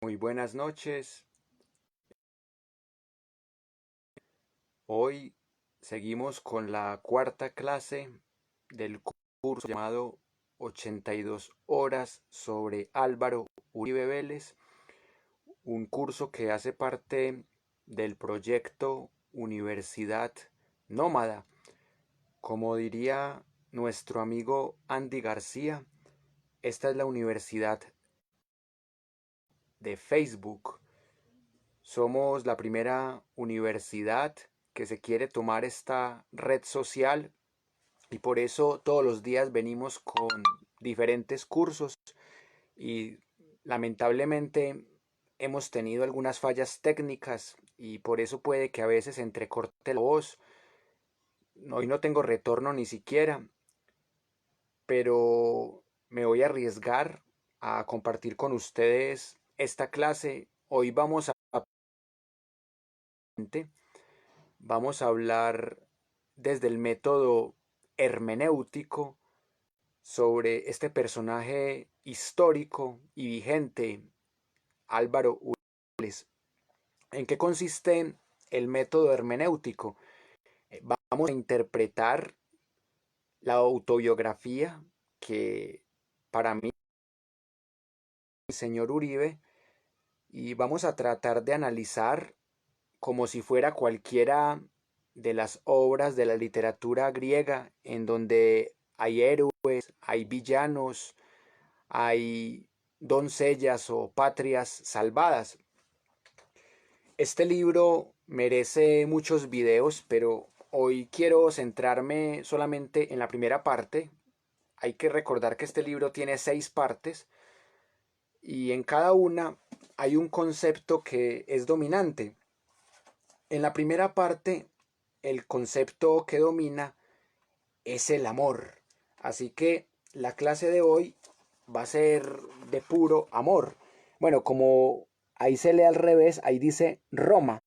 Muy buenas noches. Hoy seguimos con la cuarta clase del curso llamado 82 horas sobre Álvaro Uribe Vélez, un curso que hace parte del proyecto Universidad Nómada. Como diría nuestro amigo Andy García, esta es la universidad de Facebook. Somos la primera universidad que se quiere tomar esta red social y por eso todos los días venimos con diferentes cursos y lamentablemente hemos tenido algunas fallas técnicas y por eso puede que a veces entrecorte la voz. Hoy no tengo retorno ni siquiera, pero me voy a arriesgar a compartir con ustedes esta clase. Hoy vamos a hablar desde el método hermenéutico sobre este personaje histórico y vigente, Álvaro Uribe. ¿En qué consiste el método hermenéutico? Vamos a interpretar la autobiografía que para mí el señor Uribe y vamos a tratar de analizar como si fuera cualquiera de las obras de la literatura griega en donde hay héroes, hay villanos, hay doncellas o patrias salvadas. Este libro merece muchos videos, pero hoy quiero centrarme solamente en la primera parte. Hay que recordar que este libro tiene 6 partes y en cada una hay un concepto que es dominante. En la primera parte, el concepto que domina es el amor. Así que la clase de hoy va a ser de puro amor. Bueno, como ahí se lee al revés, ahí dice Roma.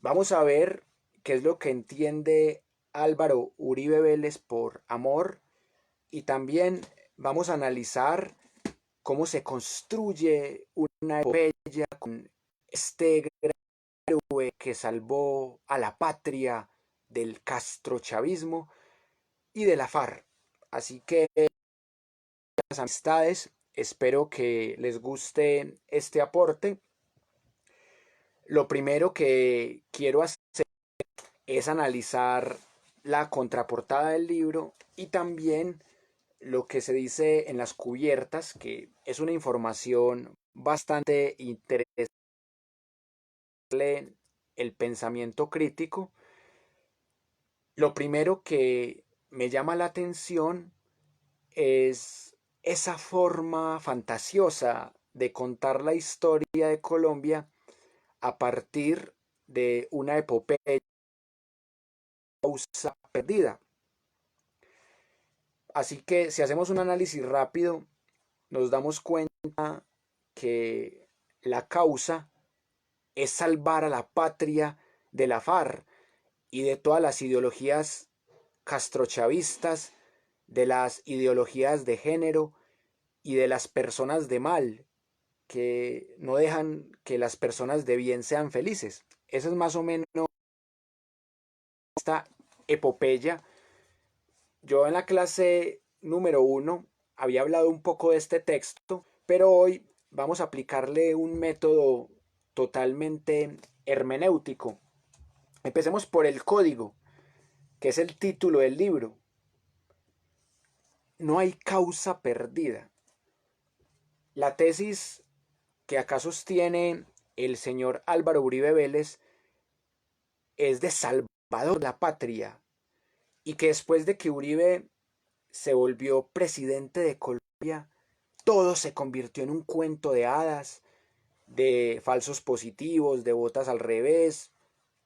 Vamos a ver qué es lo que entiende Álvaro Uribe Vélez por amor y también vamos a analizar cómo se construye una epopeya con este gran héroe que salvó a la patria del castrochavismo y de la FARC. Así que las amistades, espero que les guste este aporte. Lo primero que quiero hacer es analizar la contraportada del libro y también lo que se dice en las cubiertas, que es una información bastante interesante, el pensamiento crítico. Lo primero que me llama la atención es esa forma fantasiosa de contar la historia de Colombia a partir de una epopeya perdida. Así que si hacemos un análisis rápido, nos damos cuenta que la causa es salvar a la patria de la FARC y de todas las ideologías castrochavistas, de las ideologías de género y de las personas de mal que no dejan que las personas de bien sean felices. Esa es más o menos esta epopeya. Yo en la clase número 1 había hablado un poco de este texto, pero hoy vamos a aplicarle un método totalmente hermenéutico. Empecemos por el código, que es el título del libro. No hay causa perdida. La tesis que acá sostiene el señor Álvaro Uribe Vélez es de salvador de la patria y que después de que Uribe se volvió presidente de Colombia, todo se convirtió en un cuento de hadas, de falsos positivos, de botas al revés,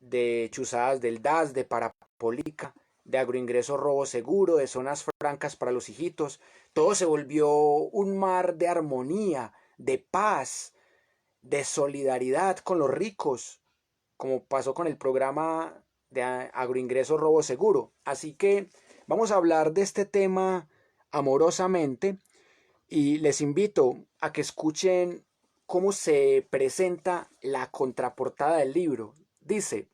de chuzadas del DAS, de parapolítica, de agroingreso robo seguro, de zonas francas para los hijitos. Todo se volvió un mar de armonía, de paz, de solidaridad con los ricos, como pasó con el programa de agroingreso robo seguro. Así que vamos a hablar de este tema amorosamente y les invito a que escuchen cómo se presenta la contraportada del libro. Dice,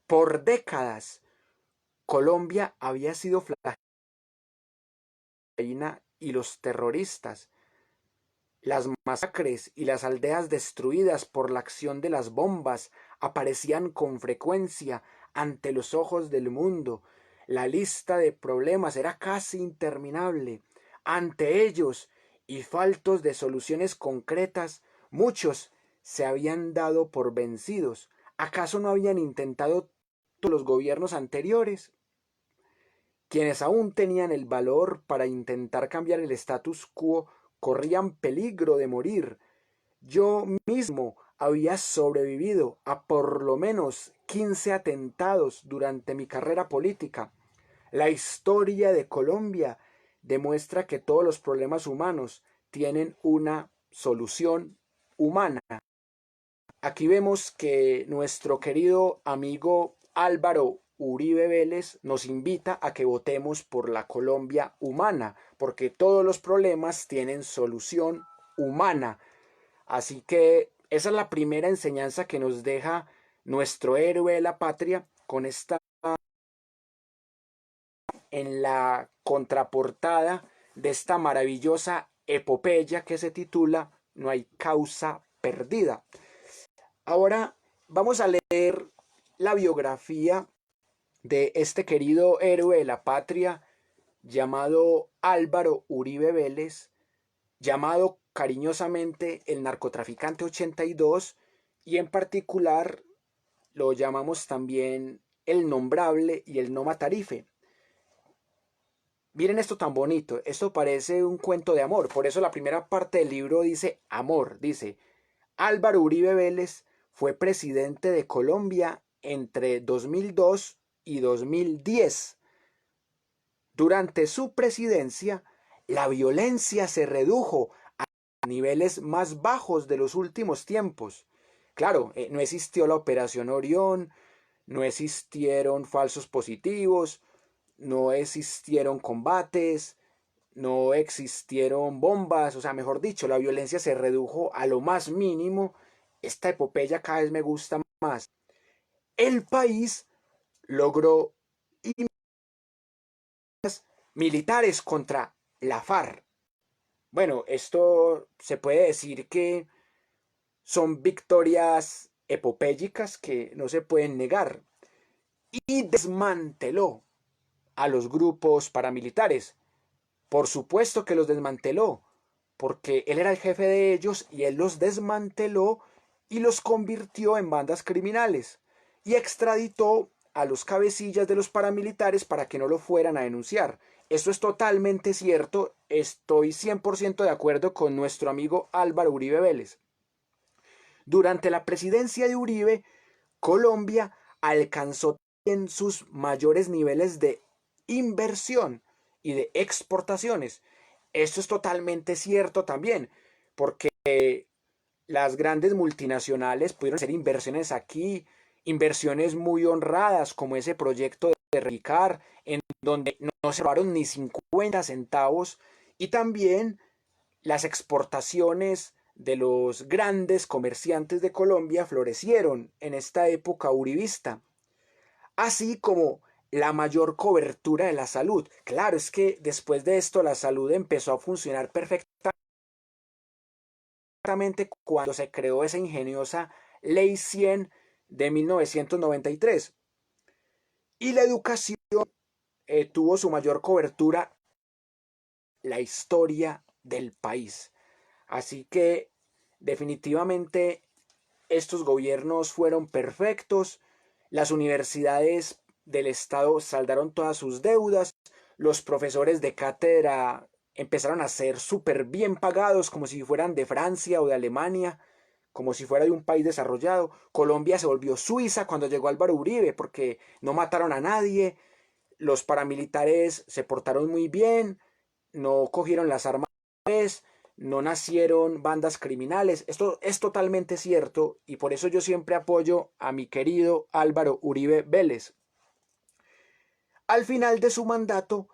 por décadas Colombia había sido flagellada y los terroristas. Las masacres y las aldeas destruidas por la acción de las bombas aparecían con frecuencia ante los ojos del mundo. La lista de problemas era casi interminable. Ante ellos, y faltos de soluciones concretas, muchos se habían dado por vencidos. ¿Acaso no habían intentado todos los gobiernos anteriores? Quienes aún tenían el valor para intentar cambiar el status quo corrían peligro de morir. Yo mismo había sobrevivido a por lo menos 15 atentados durante mi carrera política. La historia de Colombia demuestra que todos los problemas humanos tienen una solución humana. Aquí vemos que nuestro querido amigo Álvaro Uribe Vélez nos invita a que votemos por la Colombia humana, porque todos los problemas tienen solución humana. Así que esa es la primera enseñanza que nos deja nuestro héroe de la patria con esta en la contraportada de esta maravillosa epopeya que se titula No hay causa perdida. Ahora vamos a leer la biografía de este querido héroe de la patria llamado Álvaro Uribe Vélez, llamado cariñosamente el narcotraficante 82 y en particular lo llamamos también el nombrable y el no matarife. Miren esto tan bonito, esto parece un cuento de amor, por eso la primera parte del libro dice amor, dice Álvaro Uribe Vélez fue presidente de Colombia entre 2002 y 2010. Durante su presidencia, la violencia se redujo a niveles más bajos de los últimos tiempos. Claro, no existió la Operación Orión, no existieron falsos positivos, no existieron combates, no existieron bombas, o sea, mejor dicho, la violencia se redujo a lo más mínimo. Esta epopeya cada vez me gusta más. El país logró militares contra la FARC. Bueno, esto se puede decir que son victorias epopélicas que no se pueden negar. Y desmanteló a los grupos paramilitares. Por supuesto que los desmanteló, porque él era el jefe de ellos y él los desmanteló y los convirtió en bandas criminales y extraditó a los cabecillas de los paramilitares para que no lo fueran a denunciar. Esto es totalmente cierto, estoy 100% de acuerdo con nuestro amigo Álvaro Uribe Vélez. Durante la presidencia de Uribe, Colombia alcanzó en sus mayores niveles de inversión y de exportaciones. Esto es totalmente cierto también, porque las grandes multinacionales pudieron hacer inversiones aquí, inversiones muy honradas, como ese proyecto de Ricar, en donde no se robaron ni 50 centavos, y también las exportaciones de los grandes comerciantes de Colombia florecieron en esta época uribista, así como la mayor cobertura de la salud. Claro, es que después de esto la salud empezó a funcionar perfectamente cuando se creó esa ingeniosa Ley 100 de 1993. Y la educación tuvo su mayor cobertura la historia del país. Así que definitivamente estos gobiernos fueron perfectos, las universidades del Estado saldaron todas sus deudas, los profesores de cátedra empezaron a ser súper bien pagados como si fueran de Francia o de Alemania, como si fuera de un país desarrollado. Colombia se volvió Suiza cuando llegó Álvaro Uribe porque no mataron a nadie, los paramilitares se portaron muy bien, no cogieron las armas, no nacieron bandas criminales. Esto es totalmente cierto y por eso yo siempre apoyo a mi querido Álvaro Uribe Vélez. Al final de su mandato,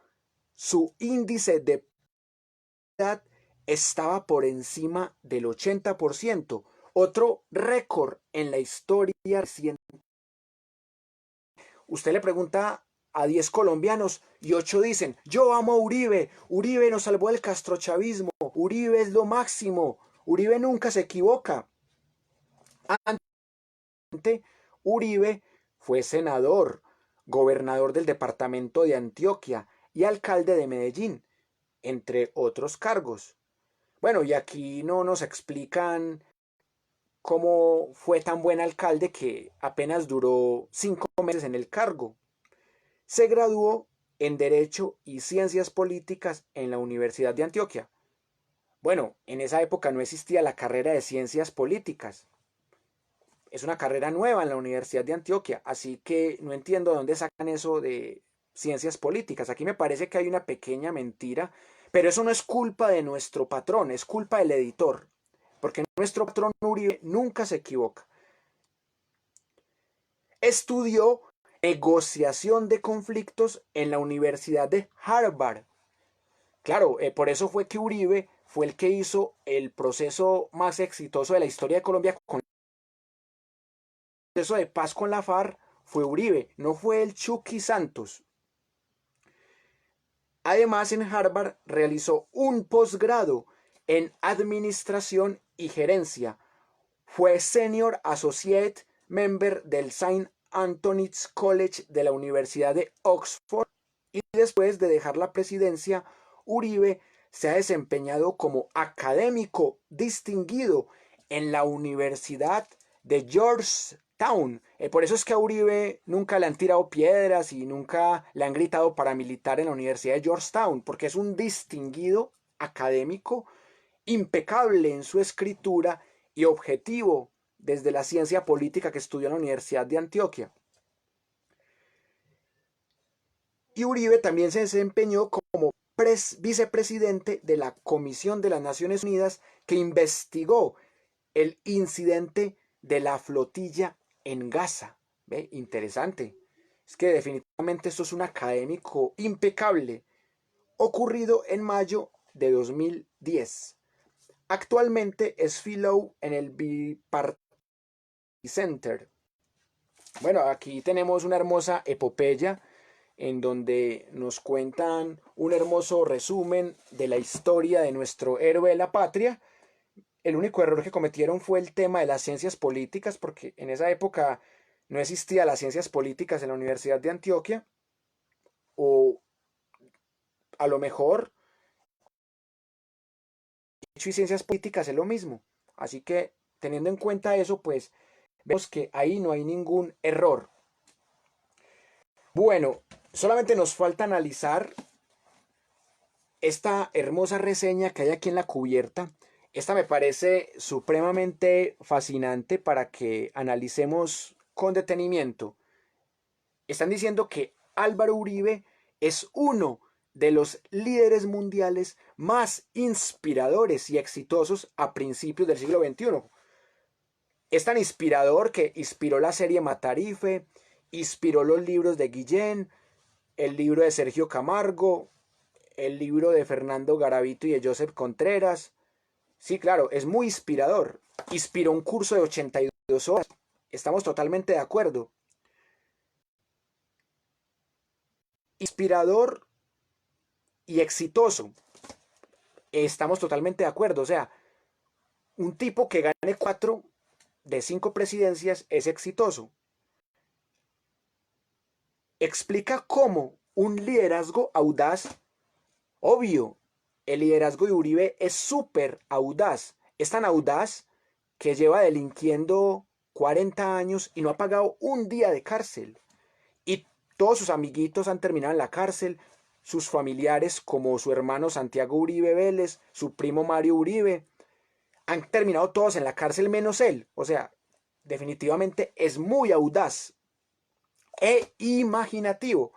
su índice de popularidad estaba por encima del 80%, otro récord en la historia reciente. Usted le pregunta a 10 colombianos y 8 dicen, yo amo a Uribe, Uribe nos salvó del castrochavismo, Uribe es lo máximo, Uribe nunca se equivoca. Uribe fue senador, gobernador del departamento de Antioquia y alcalde de Medellín, entre otros cargos. Bueno, y aquí no nos explican cómo fue tan buen alcalde que apenas duró 5 meses en el cargo. Se graduó en Derecho y Ciencias Políticas en la Universidad de Antioquia. Bueno, en esa época no existía la carrera de Ciencias Políticas. Es una carrera nueva en la Universidad de Antioquia, así que no entiendo de dónde sacan eso de ciencias políticas. Aquí me parece que hay una pequeña mentira, pero eso no es culpa de nuestro patrón, es culpa del editor, porque nuestro patrón Uribe nunca se equivoca. Estudió negociación de conflictos en la Universidad de Harvard. Claro, por eso fue que Uribe fue el que hizo el proceso más exitoso de la historia de Colombia. Con el proceso de paz con la FARC fue Uribe, no fue el Chucky Santos. Además, en Harvard realizó un posgrado en Administración y Gerencia. Fue Senior Associate Member del Saint Anthony's College de la Universidad de Oxford y después de dejar la presidencia, Uribe se ha desempeñado como académico distinguido en la Universidad de Georgetown. Por eso es que a Uribe nunca le han tirado piedras y nunca le han gritado paramilitar en la Universidad de Georgetown, porque es un distinguido académico impecable en su escritura y objetivo desde la ciencia política que estudió en la Universidad de Antioquia. Y Uribe también se desempeñó como vicepresidente de la Comisión de las Naciones Unidas que investigó el incidente de la flotilla en Gaza. ¿Ve? Interesante. Es que definitivamente esto es un académico impecable, ocurrido en mayo de 2010. Actualmente es fellow en el Bipartisan Center. Bueno, aquí tenemos una hermosa epopeya en donde nos cuentan un hermoso resumen de la historia de nuestro héroe de la patria. El único error que cometieron fue el tema de las ciencias políticas, porque en esa época no existía las ciencias políticas en la Universidad de Antioquia, o a lo mejor Derecho y ciencias políticas es lo mismo. Así que teniendo en cuenta eso, pues vemos que ahí no hay ningún error. Bueno, solamente nos falta analizar esta hermosa reseña que hay aquí en la cubierta. Esta me parece supremamente fascinante para que analicemos con detenimiento. Están diciendo que Álvaro Uribe es uno de los líderes mundiales más inspiradores y exitosos a principios del siglo XXI. Es tan inspirador que inspiró la serie Matarife, inspiró los libros de Guillén, el libro de Sergio Camargo, el libro de Fernando Garavito y de Joseph Contreras. Sí, claro, es muy inspirador. Inspiró un curso de 82 horas. Estamos totalmente de acuerdo. Inspirador y exitoso. Estamos totalmente de acuerdo. O sea, un tipo que gane 4 de 5 presidencias es exitoso. Explica cómo un liderazgo audaz, obvio, el liderazgo de Uribe es súper audaz. Es tan audaz que lleva delinquiendo 40 años y no ha pagado un día de cárcel. Y todos sus amiguitos han terminado en la cárcel, sus familiares como su hermano Santiago Uribe Vélez, su primo Mario Uribe, han terminado todos en la cárcel menos él. O sea, definitivamente es muy audaz e imaginativo.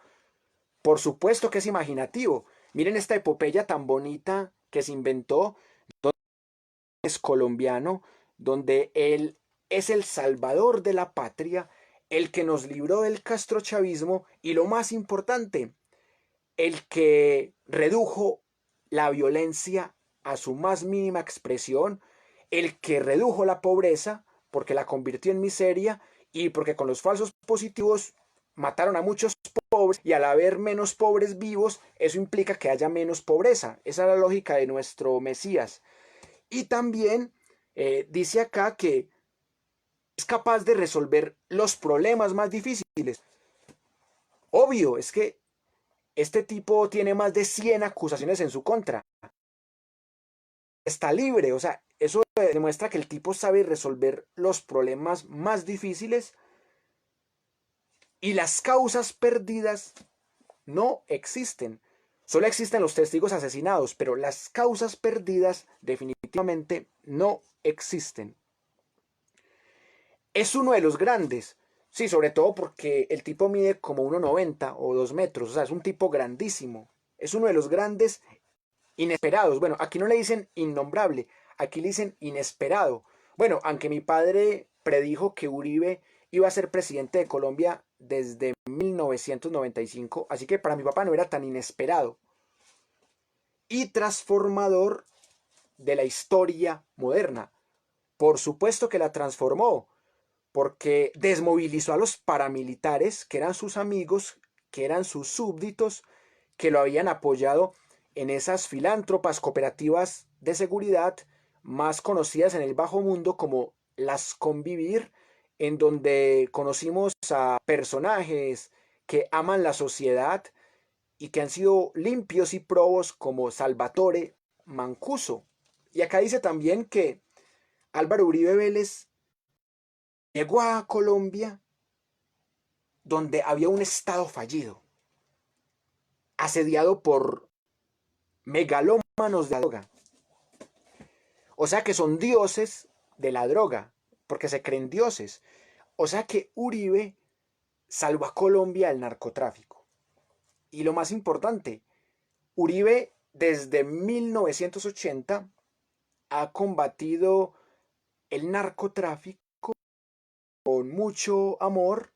Por supuesto que es imaginativo. Miren esta epopeya tan bonita que se inventó, donde es colombiano, donde él es el salvador de la patria, el que nos libró del castrochavismo y lo más importante, el que redujo la violencia a su más mínima expresión, el que redujo la pobreza porque la convirtió en miseria y porque con los falsos positivos mataron a muchos pobres y al haber menos pobres vivos, eso implica que haya menos pobreza. Esa es la lógica de nuestro Mesías. Y también dice acá que es capaz de resolver los problemas más difíciles. Obvio, es que este tipo tiene más de 100 acusaciones en su contra. Está libre, o sea, eso demuestra que el tipo sabe resolver los problemas más difíciles y las causas perdidas no existen. Solo existen los testigos asesinados, pero las causas perdidas definitivamente no existen. Es uno de los grandes, sí, sobre todo porque el tipo mide como 1,90 o 2 metros, o sea, es un tipo grandísimo. Es uno de los grandes inesperados. Bueno, aquí no le dicen innombrable, aquí le dicen inesperado. Bueno, aunque mi padre predijo que Uribe iba a ser presidente de Colombia desde 1995, así que para mi papá no era tan inesperado. Y transformador de la historia moderna. Por supuesto que la transformó, porque desmovilizó a los paramilitares, que eran sus amigos, que eran sus súbditos, que lo habían apoyado en esas filántropas cooperativas de seguridad más conocidas en el bajo mundo como las Convivir, en donde conocimos a personajes que aman la sociedad y que han sido limpios y probos como Salvatore Mancuso. Y acá dice también que Álvaro Uribe Vélez llegó a Colombia donde había un estado fallido, asediado por megalómanos de la droga. O sea que son dioses de la droga, porque se creen dioses. O sea que Uribe salvó a Colombia del narcotráfico. Y lo más importante, Uribe desde 1980 ha combatido el narcotráfico con mucho amor.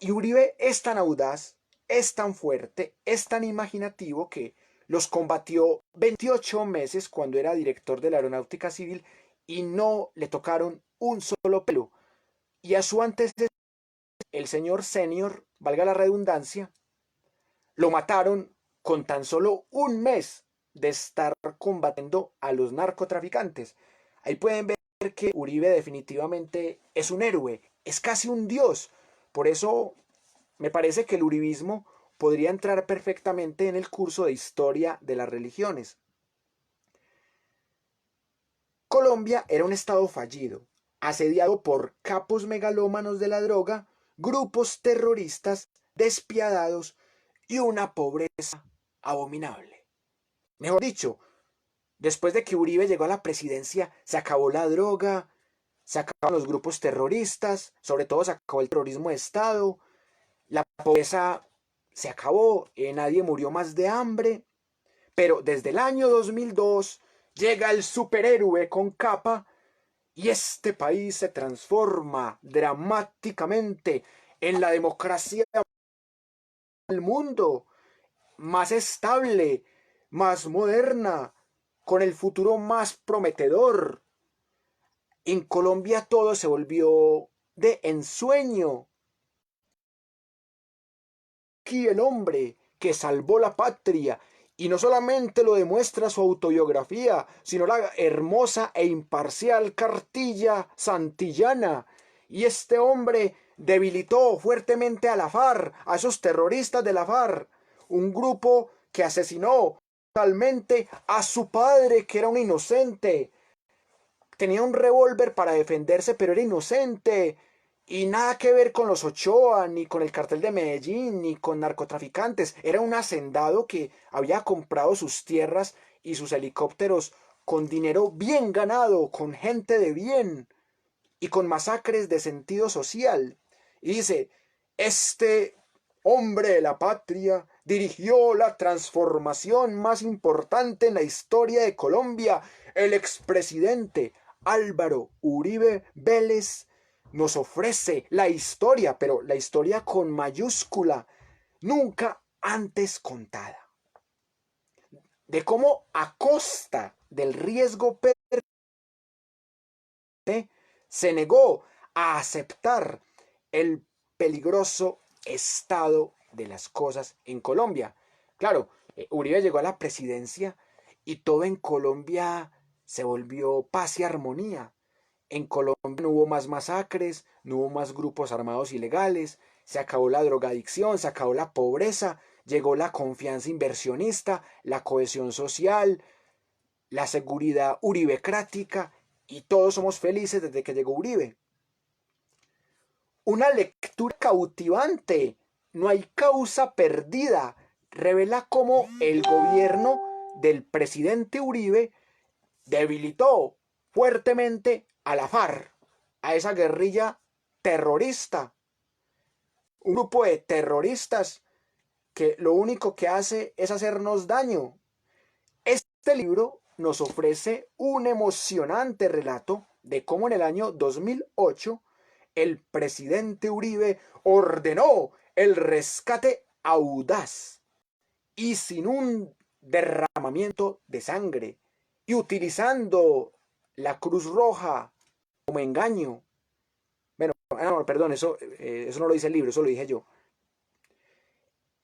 Y Uribe es tan audaz, es tan fuerte, es tan imaginativo que los combatió 28 meses cuando era director de la Aeronáutica Civil y no le tocaron un solo pelo. Y a su antecesor, el señor Senior, valga la redundancia, lo mataron con tan solo un mes de estar combatiendo a los narcotraficantes. Ahí pueden ver que Uribe definitivamente es un héroe, es casi un dios. Por eso me parece que el uribismo podría entrar perfectamente en el curso de historia de las religiones. Colombia era un estado fallido, asediado por capos megalómanos de la droga, grupos terroristas despiadados y una pobreza abominable. Mejor dicho, después de que Uribe llegó a la presidencia, se acabó la droga, se acabaron los grupos terroristas, sobre todo se acabó el terrorismo de Estado, la pobreza se acabó, nadie murió más de hambre, pero desde el año 2002 llega el superhéroe con capa y este país se transforma dramáticamente en la democracia del mundo, más estable, más moderna, con el futuro más prometedor. En Colombia todo se volvió de ensueño. Aquí el hombre que salvó la patria, y no solamente lo demuestra su autobiografía, sino la hermosa e imparcial cartilla santillana. Y este hombre debilitó fuertemente a la FARC, a esos terroristas de la FARC, un grupo que asesinó totalmente a su padre, que era un inocente. Tenía un revólver para defenderse, pero era inocente. Y nada que ver con los Ochoa, ni con el cartel de Medellín, ni con narcotraficantes. Era un hacendado que había comprado sus tierras y sus helicópteros con dinero bien ganado, con gente de bien y con masacres de sentido social. Y dice, este hombre de la patria dirigió la transformación más importante en la historia de Colombia. El expresidente Álvaro Uribe Vélez nos ofrece la historia, pero la historia con mayúscula, nunca antes contada. de cómo a costa del riesgo se negó a aceptar el peligroso estado de las cosas en Colombia. Claro, Uribe llegó a la presidencia y todo en Colombia se volvió paz y armonía. En Colombia no hubo más masacres, no hubo más grupos armados ilegales, se acabó la drogadicción, se acabó la pobreza, llegó la confianza inversionista, la cohesión social, la seguridad uribecrática y todos somos felices desde que llegó Uribe. Una lectura cautivante, no hay causa perdida, revela cómo el gobierno del presidente Uribe debilitó fuertemente a la FARC, a esa guerrilla terrorista, un grupo de terroristas que lo único que hace es hacernos daño. Este libro nos ofrece un emocionante relato de cómo en el año 2008 el presidente Uribe ordenó el rescate audaz y sin un derramamiento de sangre y utilizando la Cruz Roja como engaño. Bueno, no, perdón, eso no lo dice el libro, eso lo dije yo.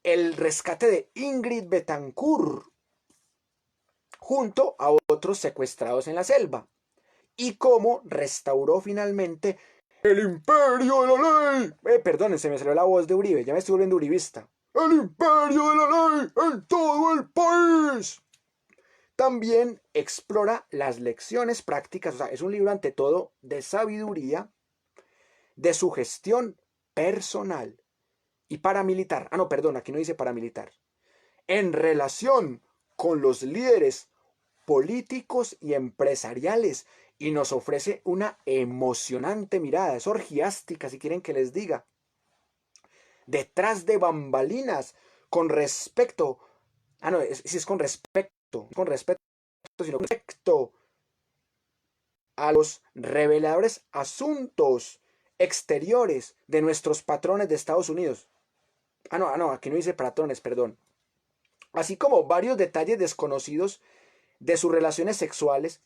El rescate de Ingrid Betancourt junto a otros secuestrados en la selva y cómo restauró finalmente el imperio de la ley. Perdón, se me salió la voz de Uribe, ya me estoy volviendo uribista. El imperio de la ley en todo el país. También explora las lecciones prácticas, o sea, es un libro ante todo de sabiduría, de su gestión personal y paramilitar. Ah, no, perdón, aquí no dice paramilitar. En relación con los líderes políticos y empresariales y nos ofrece una emocionante mirada, es orgiástica si quieren que les diga, detrás de bambalinas con respecto, no, si es con respecto, sino con respecto a los reveladores asuntos exteriores de nuestros patrones de Estados Unidos. No, aquí no dice patrones, perdón. Así como varios detalles desconocidos de sus relaciones sexuales,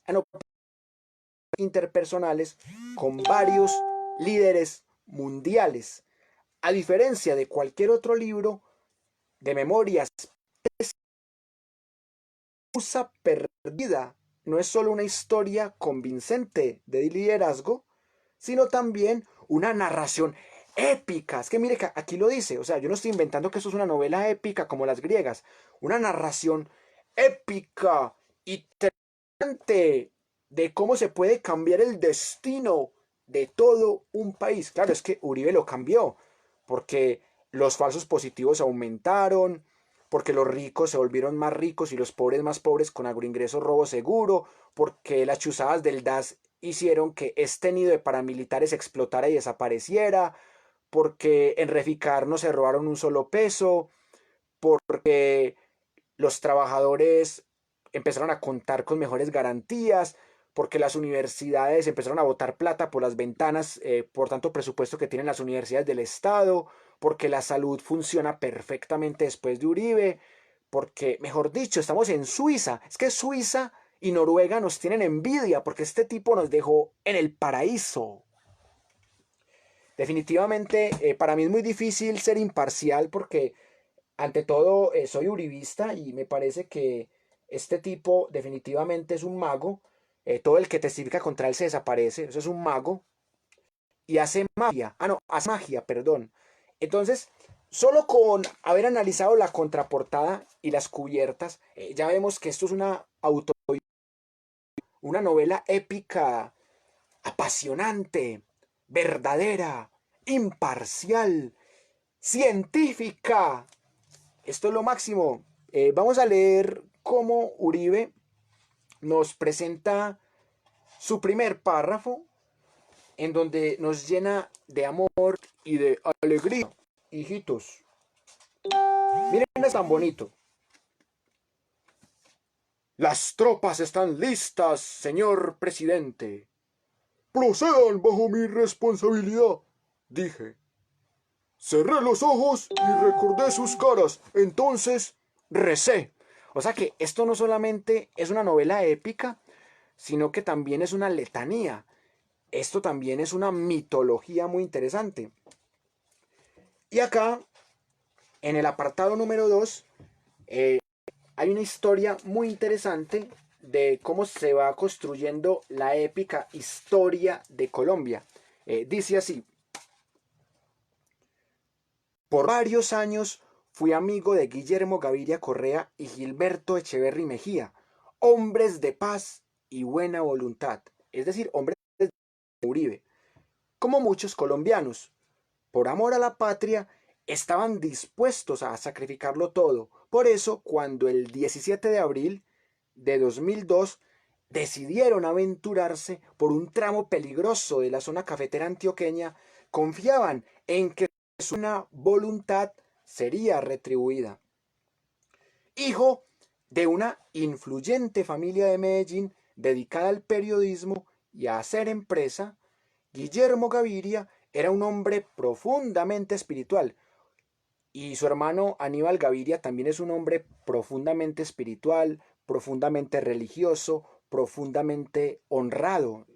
interpersonales con varios líderes mundiales. A diferencia de cualquier otro libro de memorias, Causa perdida no es solo una historia convincente de liderazgo, sino también una narración épica. Es que mire que aquí lo dice, o sea, yo no estoy inventando que eso es una novela épica como las griegas, una narración épica y interesante de cómo se puede cambiar el destino de todo un país. Claro, es que Uribe lo cambió, porque los falsos positivos aumentaron, porque los ricos se volvieron más ricos y los pobres más pobres con agroingreso robo seguro, porque las chuzadas del DAS hicieron que este nido de paramilitares explotara y desapareciera, porque en Reficar no se robaron un solo peso, porque los trabajadores empezaron a contar con mejores garantías, porque las universidades empezaron a botar plata por las ventanas, por tanto presupuesto que tienen las universidades del Estado, porque la salud funciona perfectamente después de Uribe, porque, mejor dicho, estamos en Suiza. Es que Suiza y Noruega nos tienen envidia porque este tipo nos dejó en el paraíso. Definitivamente, para mí es muy difícil ser imparcial porque ante todo soy uribista y me parece que este tipo definitivamente es un mago. Todo el que testifica contra él se desaparece, eso es un mago y hace magia. Hace magia, perdón. Entonces, solo con haber analizado la contraportada y las cubiertas, ya vemos que esto es una novela épica, apasionante, verdadera, imparcial, científica. Esto es lo máximo. Vamos a leer cómo Uribe nos presenta su primer párrafo, en donde nos llena de amor y de alegría. Hijitos, miren, es tan bonito. Las tropas están listas, señor presidente. Procedan bajo mi responsabilidad, dije. Cerré los ojos y recordé sus caras. Entonces recé. O sea que esto no solamente es una novela épica, sino que también es una letanía. Esto también es una mitología muy interesante. Y acá, en el apartado número 2, hay una historia muy interesante de cómo se va construyendo la épica historia de Colombia. Dice así: por varios años fui amigo de Guillermo Gaviria Correa y Gilberto Echeverry Mejía, hombres de paz y buena voluntad, es decir, hombres de Uribe. Como muchos colombianos, por amor a la patria, estaban dispuestos a sacrificarlo todo. Por eso, cuando el 17 de abril de 2002 decidieron aventurarse por un tramo peligroso de la zona cafetera antioqueña, confiaban en que su buena voluntad sería retribuida. Hijo de una influyente familia de Medellín dedicada al periodismo y a hacer empresa, Guillermo Gaviria era un hombre profundamente espiritual, y su hermano Aníbal Gaviria también es un hombre profundamente espiritual, profundamente religioso, profundamente honrado.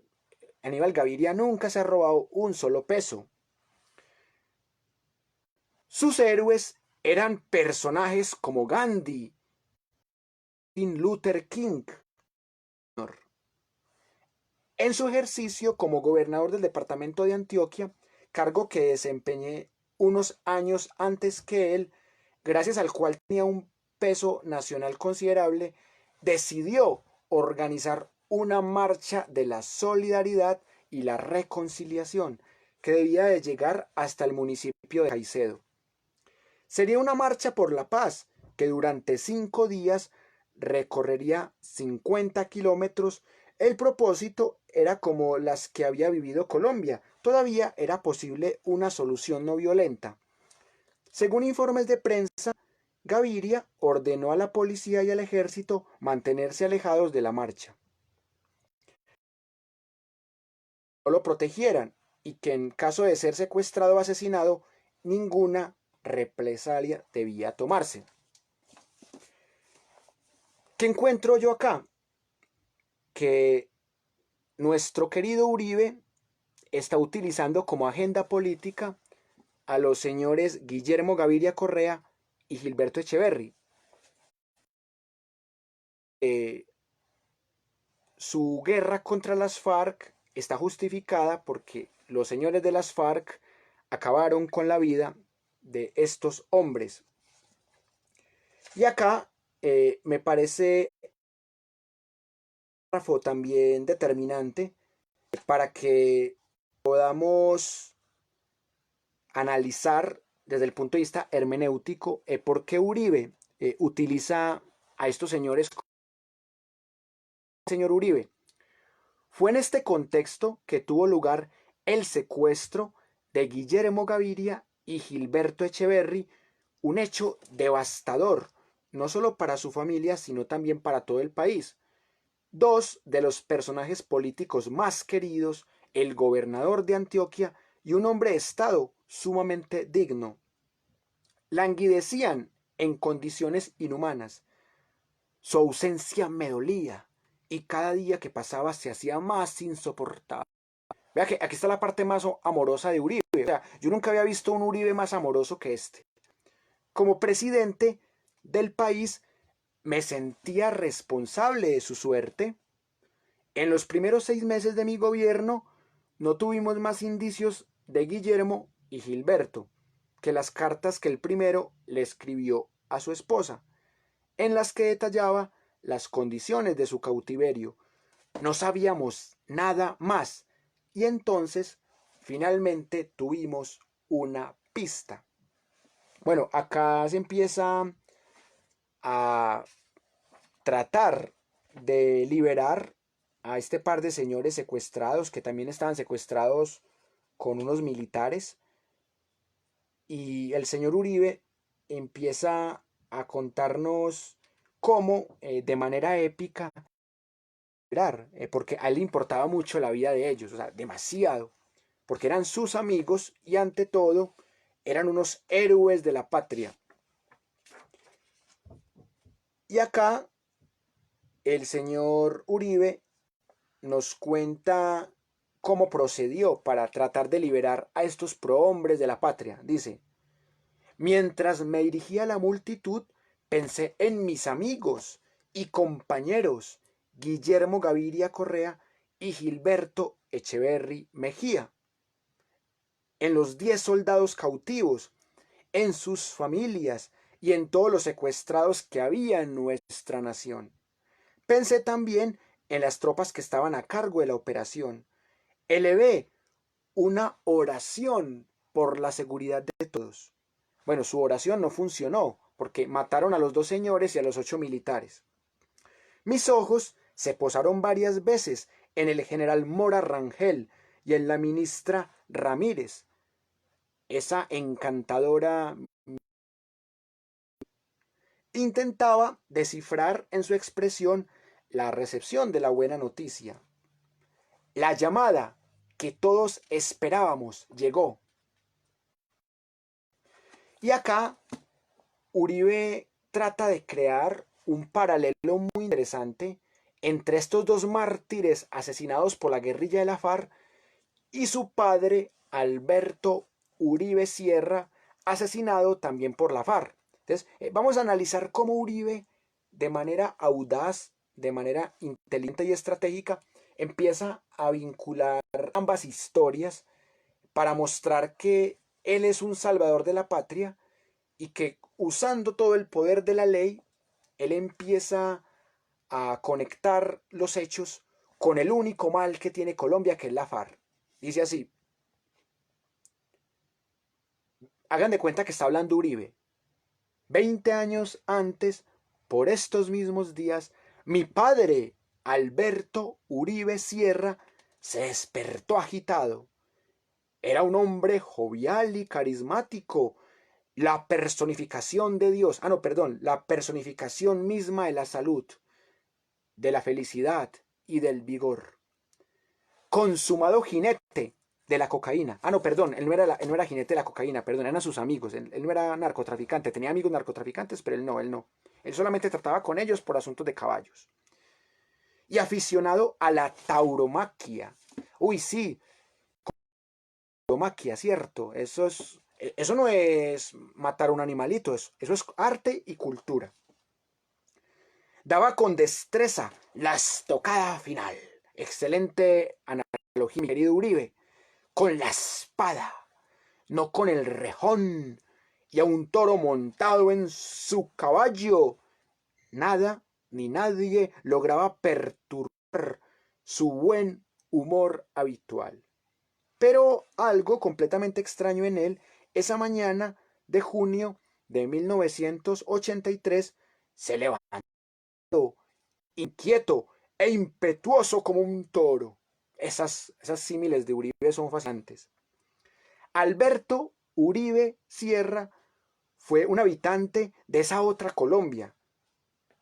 Aníbal Gaviria nunca se ha robado un solo peso. Sus héroes eran personajes como Gandhi, Martin Luther King. En su ejercicio como gobernador del departamento de Antioquia, cargo que desempeñé unos años antes que él, gracias al cual tenía un peso nacional considerable, decidió organizar una marcha de la solidaridad y la reconciliación que debía de llegar hasta el municipio de Caicedo. Sería una marcha por la paz que durante 5 días recorrería 50 kilómetros. El propósito era como las que había vivido Colombia. Todavía era posible una solución no violenta. Según informes de prensa, Gaviria ordenó a la policía y al ejército mantenerse alejados de la marcha, no lo protegieran y que en caso de ser secuestrado o asesinado, ninguna represalia debía tomarse. ¿Qué encuentro yo acá? Que nuestro querido Uribe está utilizando como agenda política a los señores Guillermo Gaviria Correa y Gilberto Echeverry. Eh, su guerra contra las FARC está justificada porque los señores de las FARC acabaron con la vida de estos hombres. Y acá me parece un párrafo también determinante para que podamos analizar desde el punto de vista hermenéutico por qué Uribe utiliza a estos señores. Señor Uribe, fue en este contexto que tuvo lugar el secuestro de Guillermo Gaviria y Gilberto Echeverry, un hecho devastador, no solo para su familia, sino también para todo el país. Dos de los personajes políticos más queridos, el gobernador de Antioquia y un hombre de Estado sumamente digno, languidecían en condiciones inhumanas. Su ausencia me dolía y cada día que pasaba se hacía más insoportable. Vea que aquí está la parte más amorosa de Uribe. O sea, yo nunca había visto un Uribe más amoroso que este. Como presidente del país me sentía responsable de su suerte. En los primeros 6 meses de mi gobierno no tuvimos más indicios de Guillermo y Gilberto que las cartas que el primero le escribió a su esposa, en las que detallaba las condiciones de su cautiverio. No sabíamos nada más y entonces finalmente tuvimos una pista. Bueno, acá se empieza a tratar de liberar a este par de señores secuestrados que también estaban secuestrados con unos militares, y el señor Uribe empieza a contarnos cómo de manera épica, porque a él le importaba mucho la vida de ellos, o sea, demasiado, porque eran sus amigos y ante todo eran unos héroes de la patria. Y acá el señor Uribe nos cuenta cómo procedió para tratar de liberar a estos prohombres de la patria. Dice: mientras me dirigía a la multitud, pensé en mis amigos y compañeros Guillermo Gaviria Correa y Gilberto Echeverry Mejía, en los 10 soldados cautivos, en sus familias y en todos los secuestrados que había en nuestra nación. Pensé también en las tropas que estaban a cargo de la operación. Elevé una oración por la seguridad de todos. Bueno, su oración no funcionó porque mataron a los 2 señores y a los 8 militares. Mis ojos se posaron varias veces en el general Mora Rangel y en la ministra Ramírez, esa encantadora. Intentaba descifrar en su expresión la recepción de la buena noticia. La llamada que todos esperábamos llegó. Y acá Uribe trata de crear un paralelo muy interesante entre estos 2 mártires asesinados por la guerrilla de la FARC y su padre Alberto Uribe Sierra, asesinado también por la FARC. Entonces, vamos a analizar cómo Uribe, de manera audaz, de manera inteligente y estratégica, empieza a vincular ambas historias para mostrar que él es un salvador de la patria y que usando todo el poder de la ley, él empieza a conectar los hechos con el único mal que tiene Colombia, que es la FARC. Dice así: hagan de cuenta que está hablando Uribe. 20 años antes, por estos mismos días, mi padre, Alberto Uribe Sierra, se despertó agitado. Era un hombre jovial y carismático, la personificación de Dios. No, perdón, la personificación misma de la salud, de la felicidad y del vigor. Consumado jinete de la cocaína. No, perdón, él no era jinete de la cocaína, perdón, eran sus amigos. Él no era narcotraficante, tenía amigos narcotraficantes, pero él no, él no. Él solamente trataba con ellos por asuntos de caballos. Y aficionado a la tauromaquia. Uy, sí, tauromaquia, cierto. Eso no es matar a un animalito, eso es arte y cultura. Daba con destreza la estocada final. Excelente analogía, mi querido Uribe. Con la espada, no con el rejón, y a un toro montado en su caballo. Nada ni nadie lograba perturbar su buen humor habitual. Pero algo completamente extraño en él, esa mañana de junio de 1983, se levantó inquieto e impetuoso como un toro. Esas símiles de Uribe son fascinantes. Alberto Uribe Sierra fue un habitante de esa otra Colombia,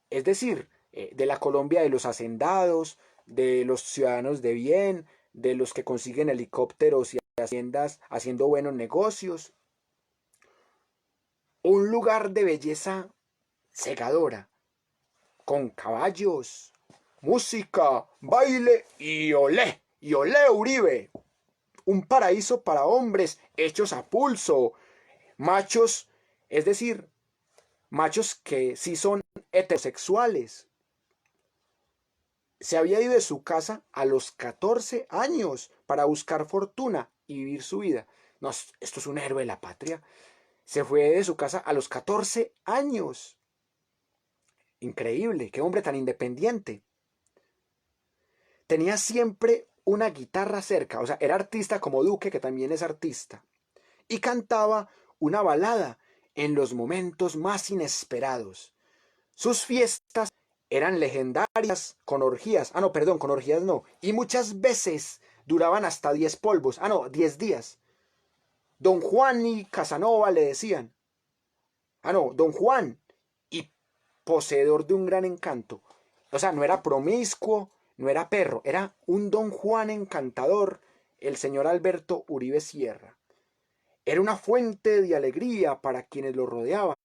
es decir, de la Colombia de los hacendados, de los ciudadanos de bien, de los que consiguen helicópteros y haciendas haciendo buenos negocios. Un lugar de belleza cegadora, con caballos, música, baile y olé Uribe. Un paraíso para hombres hechos a pulso, machos, es decir, machos que sí son heterosexuales. Se había ido de su casa a los 14 años para buscar fortuna y vivir su vida. No, esto es un héroe de la patria. Se fue de su casa a los 14 años. Increíble, qué hombre tan independiente. Tenía siempre una guitarra cerca, o sea, era artista como Duque, que también es artista. Y cantaba una balada en los momentos más inesperados. Sus fiestas eran legendarias con orgías. No, perdón, con orgías no. Y muchas veces duraban hasta 10 polvos. No, 10 días. Don Juan y Casanova le decían. No, Don Juan. Y poseedor de un gran encanto. O sea, no era promiscuo, no era perro. Era un Don Juan encantador, el señor Alberto Uribe Sierra. Era una fuente de alegría para quienes lo rodeaban.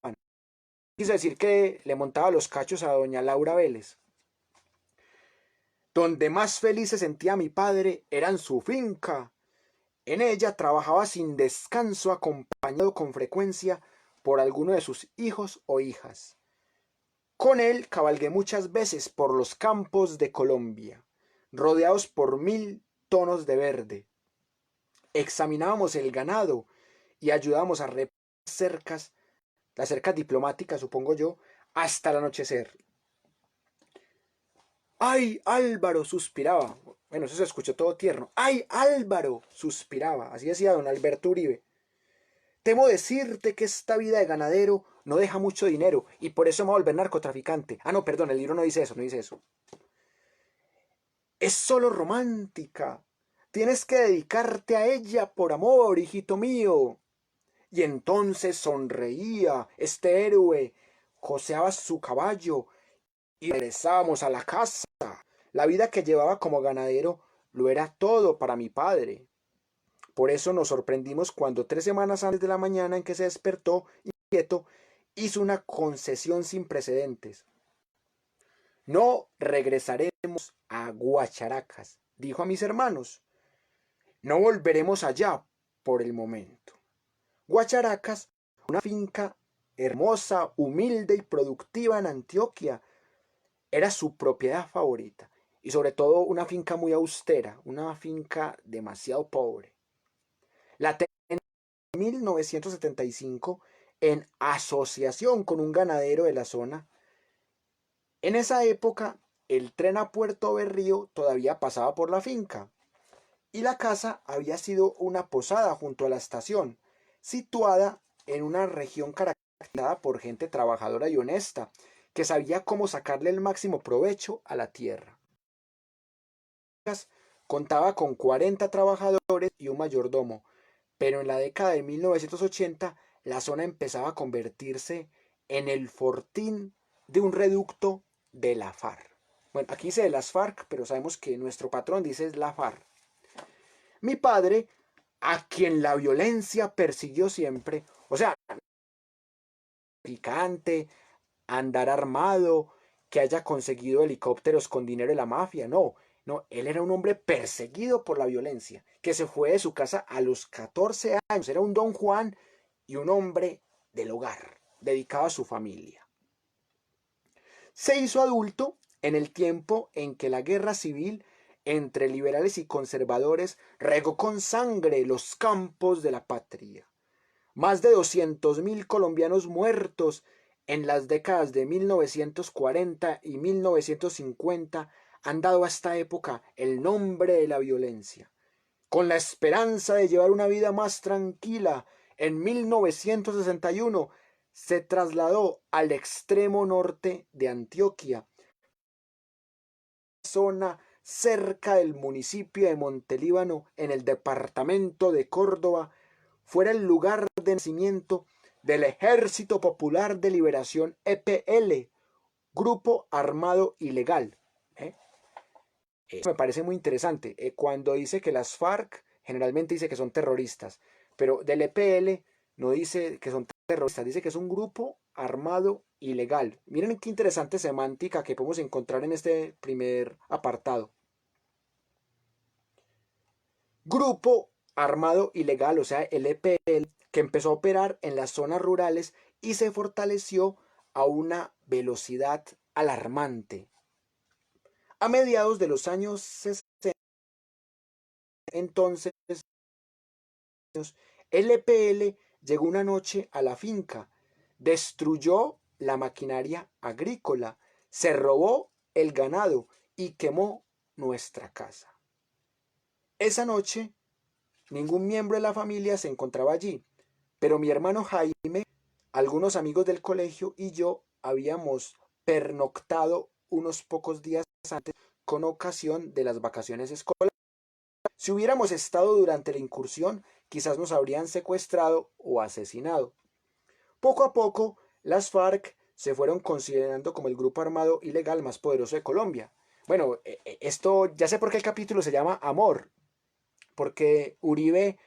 quiso decir que le montaba los cachos a doña Laura Vélez. Donde más feliz se sentía mi padre era en su finca. En ella trabajaba sin descanso, acompañado con frecuencia por alguno de sus hijos o hijas. Con él cabalgué muchas veces por los campos de Colombia, rodeados por 1000 tonos de verde. Examinábamos el ganado y ayudábamos a reparar cercas, las cercas diplomáticas, supongo yo, hasta el anochecer. ¡Ay, Álvaro! Suspiraba. Bueno, eso se escuchó todo tierno. ¡Ay, Álvaro! Suspiraba. Así decía don Alberto Uribe. Temo decirte que esta vida de ganadero no deja mucho dinero y por eso me voy a volver narcotraficante. Ah, no, perdón, el libro no dice eso, no dice eso. Es solo romántica. Tienes que dedicarte a ella por amor, hijito mío. Y entonces sonreía este héroe, joseaba su caballo y regresábamos a la casa. La vida que llevaba como ganadero lo era todo para mi padre. Por eso nos sorprendimos cuando 3 semanas antes de la mañana en que se despertó inquieto, hizo una concesión sin precedentes. No regresaremos a Guacharacas, dijo a mis hermanos. No volveremos allá por el momento. Guacharacas, una finca hermosa, humilde y productiva en Antioquia, era su propiedad favorita. Y sobre todo una finca muy austera, una finca demasiado pobre. La tenía en 1975 en asociación con un ganadero de la zona. En esa época, el tren a Puerto Berrío todavía pasaba por la finca y la casa había sido una posada junto a la estación, situada en una región caracterizada por gente trabajadora y honesta, que sabía cómo sacarle el máximo provecho a la tierra. Contaba con 40 trabajadores y un mayordomo, pero en la década de 1980 la zona empezaba a convertirse en el fortín de un reducto de la FARC. Bueno, aquí dice de las FARC, pero sabemos que nuestro patrón dice es la FARC. Mi padre, a quien la violencia persiguió siempre, o sea, picante, andar armado, que haya conseguido helicópteros con dinero de la mafia, no, no, él era un hombre perseguido por la violencia, que se fue de su casa a los 14 años, era un don Juan y un hombre del hogar, dedicado a su familia. Se hizo adulto en el tiempo en que la guerra civil entre liberales y conservadores regó con sangre los campos de la patria. Más de 200.000 colombianos muertos en las décadas de 1940 y 1950 han dado a esta época el nombre de la violencia. Con la esperanza de llevar una vida más tranquila, en 1961 se trasladó al extremo norte de Antioquia, zona cerca del municipio de Montelíbano, en el departamento de Córdoba, fuera el lugar de nacimiento del Ejército Popular de Liberación EPL, grupo armado ilegal. Eso me parece muy interesante. Cuando dice que las FARC, generalmente dice que son terroristas, pero del EPL no dice que son terroristas, dice que es un grupo armado ilegal. Miren qué interesante semántica que podemos encontrar en este primer apartado. Grupo armado ilegal, o sea, el EPL, que empezó a operar en las zonas rurales y se fortaleció a una velocidad alarmante. A mediados de los años 60, entonces, el EPL llegó una noche a la finca, destruyó la maquinaria agrícola, se robó el ganado y quemó nuestra casa. Esa noche, ningún miembro de la familia se encontraba allí, pero mi hermano Jaime, algunos amigos del colegio y yo habíamos pernoctado unos pocos días antes con ocasión de las vacaciones escolares. Si hubiéramos estado durante la incursión, quizás nos habrían secuestrado o asesinado. Poco a poco, las FARC se fueron considerando como el grupo armado ilegal más poderoso de Colombia. Bueno, esto ya sé por qué el capítulo se llama Amor, porque Uribe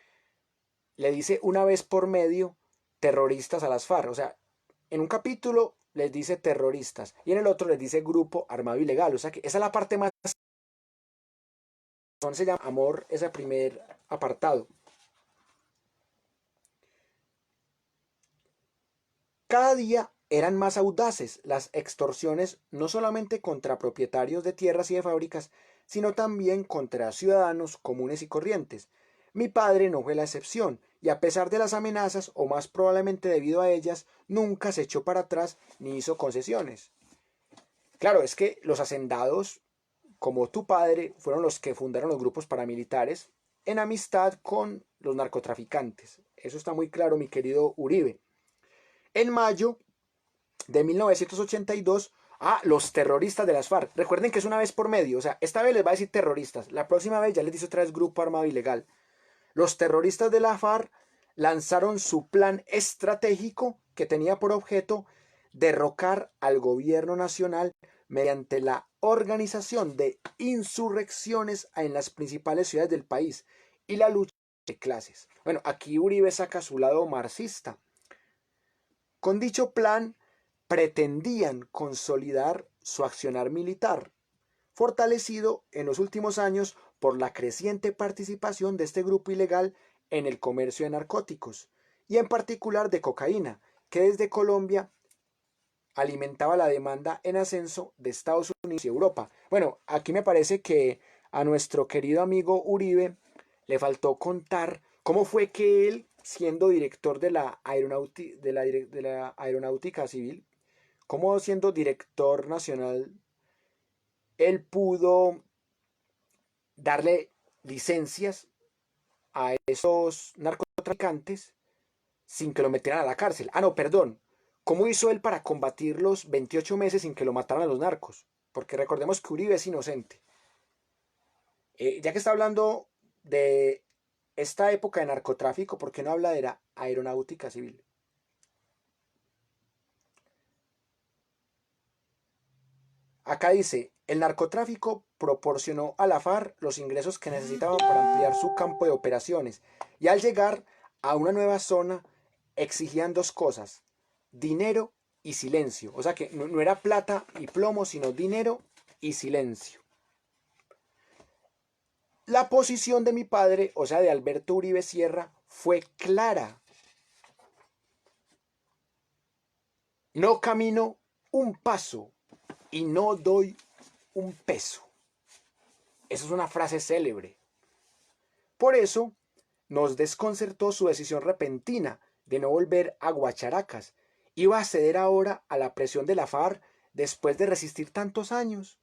le dice una vez por medio terroristas a las FARC. O sea, en un capítulo les dice terroristas y en el otro les dice grupo armado ilegal. O sea que esa es la parte más... Se llama amor, ese primer apartado. Cada día eran más audaces las extorsiones no solamente contra propietarios de tierras y de fábricas, sino también contra ciudadanos comunes y corrientes. Mi padre no fue la excepción, y a pesar de las amenazas, o más probablemente debido a ellas, nunca se echó para atrás ni hizo concesiones. Claro, es que los hacendados, como tu padre, fueron los que fundaron los grupos paramilitares en amistad con los narcotraficantes. Eso está muy claro, mi querido Uribe. En mayo de 1982, los terroristas de las FARC. Recuerden que es una vez por medio, o sea, esta vez les va a decir terroristas, la próxima vez ya les dice otra vez grupo armado ilegal. Los terroristas de la FARC lanzaron su plan estratégico que tenía por objeto derrocar al gobierno nacional mediante la organización de insurrecciones en las principales ciudades del país y la lucha de clases. Bueno, aquí Uribe saca su lado marxista. Con dicho plan pretendían consolidar su accionar militar, fortalecido en los últimos años por la creciente participación de este grupo ilegal en el comercio de narcóticos, y en particular de cocaína, que desde Colombia alimentaba la demanda en ascenso de Estados Unidos y Europa. Bueno, aquí me parece que a nuestro querido amigo Uribe le faltó contar cómo fue que él, siendo director de la, aeronáutica civil, cómo siendo director nacional, él pudo darle licencias a esos narcotraficantes sin que lo metieran a la cárcel. No, perdón. ¿Cómo hizo él para combatir los 28 meses sin que lo mataran a los narcos? Porque recordemos que Uribe es inocente. Ya que está hablando de esta época de narcotráfico, ¿por qué no habla de la aeronáutica civil? Acá dice, el narcotráfico proporcionó a la FARC los ingresos que necesitaban para ampliar su campo de operaciones y al llegar a una nueva zona exigían dos cosas, dinero y silencio. O sea que no era plata y plomo, sino dinero y silencio. La posición de mi padre, o sea de Alberto Uribe Sierra, fue clara. No camino un paso y no doy un peso. Esa es una frase célebre. Por eso nos desconcertó su decisión repentina de no volver a Guacharacas. Iba a ceder ahora a la presión de la FARC después de resistir tantos años.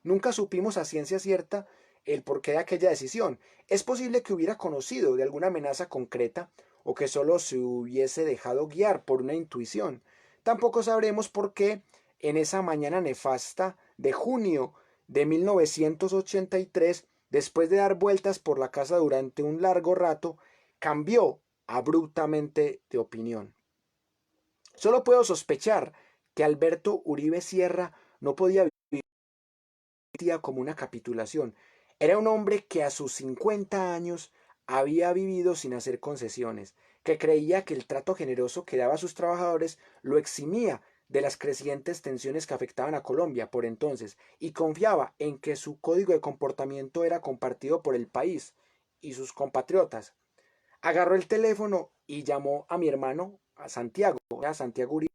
Nunca supimos a ciencia cierta el porqué de aquella decisión. Es posible que hubiera conocido de alguna amenaza concreta o que solo se hubiese dejado guiar por una intuición. Tampoco sabremos por qué en esa mañana nefasta de junio de 1983, después de dar vueltas por la casa durante un largo rato, cambió abruptamente de opinión. Solo puedo sospechar que Alberto Uribe Sierra no podía vivir como una capitulación. Era un hombre que a sus 50 años había vivido sin hacer concesiones, que creía que el trato generoso que daba a sus trabajadores lo eximía de las crecientes tensiones que afectaban a Colombia por entonces, y confiaba en que su código de comportamiento era compartido por el país y sus compatriotas. Agarró el teléfono y llamó a mi hermano, a Santiago Uribe.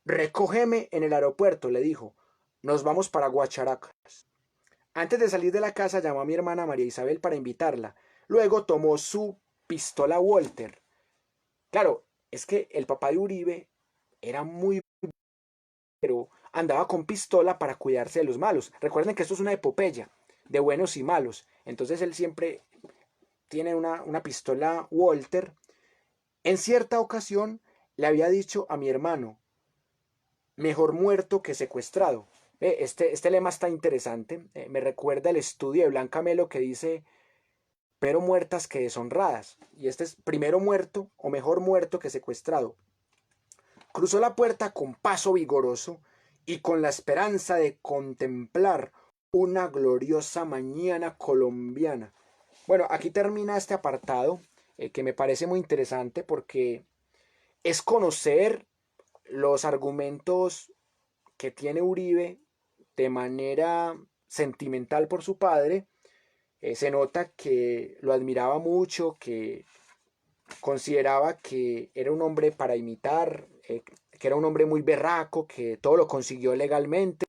Recógeme en el aeropuerto, le dijo. Nos vamos para Guacharacas. Antes de salir de la casa llamó a mi hermana María Isabel para invitarla. Luego tomó su pistola Walter. Claro, es que el papá de Uribe era muy... pero andaba con pistola para cuidarse de los malos. Recuerden que esto es una epopeya de buenos y malos. Entonces él siempre tiene una pistola Walter. En cierta ocasión le había dicho a mi hermano, mejor muerto que secuestrado. Este lema está interesante. Me recuerda el estudio de Blanca Melo que dice, pero muertas que deshonradas. Y este es primero muerto o mejor muerto que secuestrado. Cruzó la puerta con paso vigoroso y con la esperanza de contemplar una gloriosa mañana colombiana. Bueno, aquí termina este apartado que me parece muy interesante porque es conocer los argumentos que tiene Uribe de manera sentimental por su padre, se nota que lo admiraba mucho, que consideraba que era un hombre para imitar, que era un hombre muy berraco, que todo lo consiguió legalmente.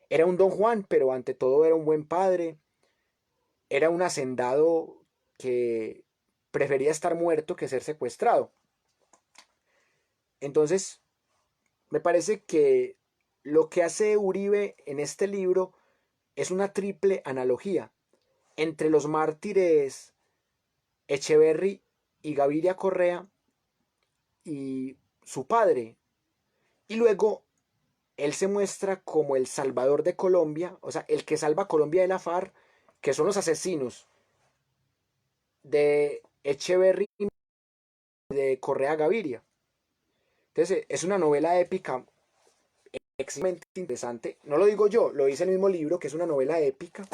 Era un don Juan, pero ante todo era un buen padre. Era un hacendado que prefería estar muerto que ser secuestrado. Entonces, me parece que lo que hace Uribe en este libro es una triple analogía entre los mártires Echeverry y Gaviria Correa y su padre. Y luego él se muestra como el salvador de Colombia, o sea, el que salva a Colombia de la FARC, que son los asesinos de Echeverry y de Correa Gaviria. Entonces, es una novela épica extremadamente interesante. No lo digo yo, lo dice el mismo libro, que es una novela épica,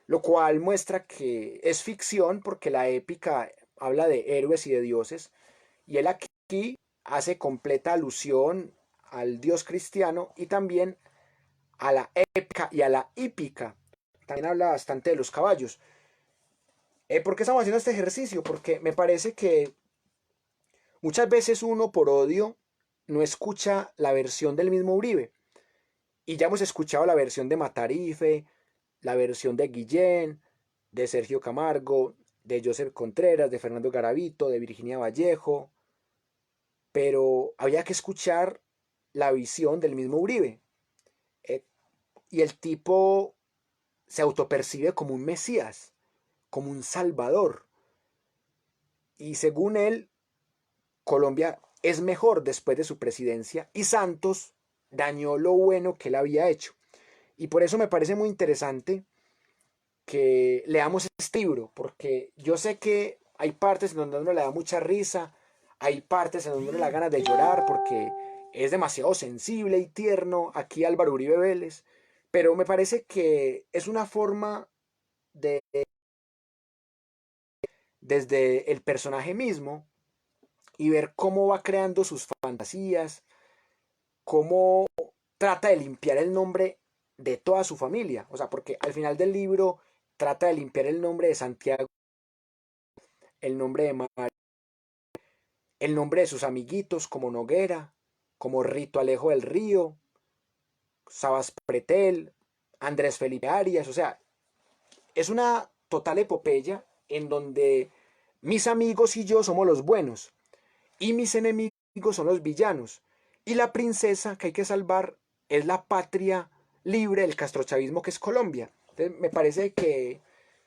lo cual muestra que es ficción porque la épica habla de héroes y de dioses. Y él aquí hace completa alusión al dios cristiano y también a la épica y a la hípica. También habla bastante de los caballos. ¿Por qué estamos haciendo este ejercicio? Porque me parece que muchas veces uno por odio no escucha la versión del mismo Uribe. Y ya hemos escuchado la versión de Matarife, la versión de Guillén, de Sergio Camargo, de Joseph Contreras, de Fernando Garavito, de Virginia Vallejo, pero había que escuchar la visión del mismo Uribe. Eh, y el tipo se autopercibe como un Mesías, como un Salvador. Y según él, Colombia es mejor después de su presidencia y Santos dañó lo bueno que él había hecho. Y por eso me parece muy interesante que leamos este libro, porque yo sé que hay partes en donde a uno le da mucha risa, hay partes en donde uno le da ganas de llorar porque es demasiado sensible y tierno aquí Álvaro Uribe Vélez, pero me parece que es una forma de, desde el personaje mismo, y ver cómo va creando sus fantasías, cómo trata de limpiar el nombre de toda su familia, o sea, porque al final del libro trata de limpiar el nombre de Santiago, el nombre de María, el nombre de sus amiguitos como Noguera, como Rito Alejo del Río, Sabas Pretel, Andrés Felipe Arias, o sea, es una total epopeya en donde mis amigos y yo somos los buenos y mis enemigos son los villanos y la princesa que hay que salvar es la patria libre del castrochavismo que es Colombia. Entonces, me parece que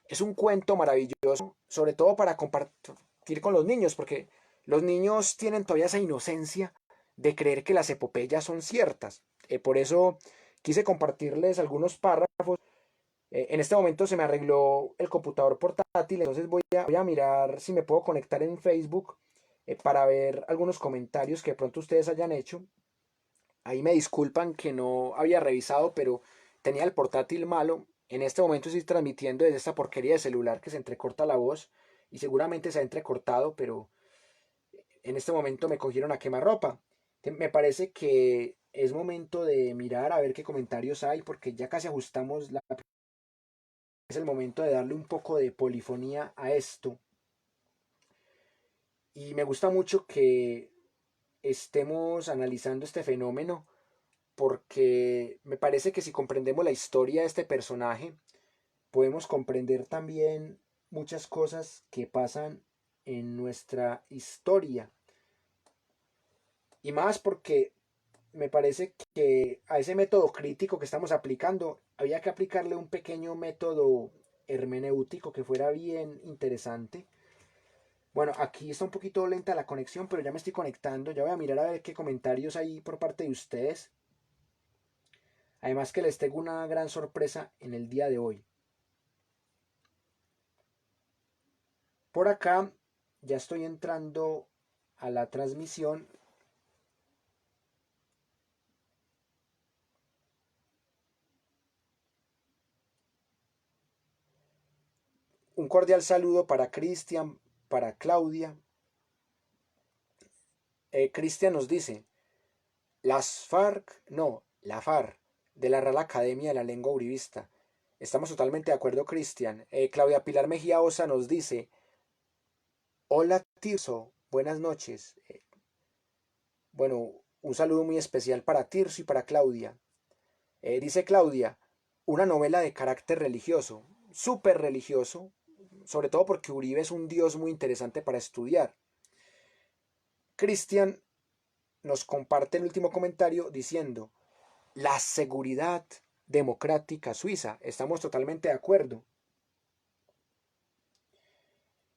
es un cuento maravilloso, sobre todo para compartir con los niños, porque los niños tienen todavía esa inocencia de creer que las epopeyas son ciertas. Por eso quise compartirles algunos párrafos. En este momento se me arregló el computador portátil, entonces voy a mirar si me puedo conectar en Facebook para ver algunos comentarios que de pronto ustedes hayan hecho. Ahí me disculpan que no había revisado, pero tenía el portátil malo. En este momento estoy transmitiendo desde esta porquería de celular que se entrecorta la voz y seguramente se ha entrecortado, pero en este momento me cogieron a quemarropa. Me parece que es momento de mirar a ver qué comentarios hay porque ya casi ajustamos la... Es el momento de darle un poco de polifonía a esto. Y me gusta mucho que estemos analizando este fenómeno porque me parece que si comprendemos la historia de este personaje, podemos comprender también muchas cosas que pasan en nuestra historia. Y más porque me parece que a ese método crítico que estamos aplicando, había que aplicarle un pequeño método hermenéutico que fuera bien interesante. Bueno, aquí está un poquito lenta la conexión, pero ya me estoy conectando. Ya voy a mirar a ver qué comentarios hay por parte de ustedes. Además que les tengo una gran sorpresa en el día de hoy. Por acá ya estoy entrando a la transmisión. Un cordial saludo para Cristian, para Claudia. Cristian nos dice, Las FARC, no, la FAR, de la Real Academia de la Lengua Uribista. Estamos totalmente de acuerdo, Cristian. Claudia Pilar Mejía Osa nos dice, hola Tirso, buenas noches. Bueno, un saludo muy especial para Tirso y para Claudia. Dice Claudia, una novela de carácter religioso, súper religioso, sobre todo porque Uribe es un dios muy interesante para estudiar. Cristian nos comparte el último comentario diciendo, la seguridad democrática suiza, estamos totalmente de acuerdo.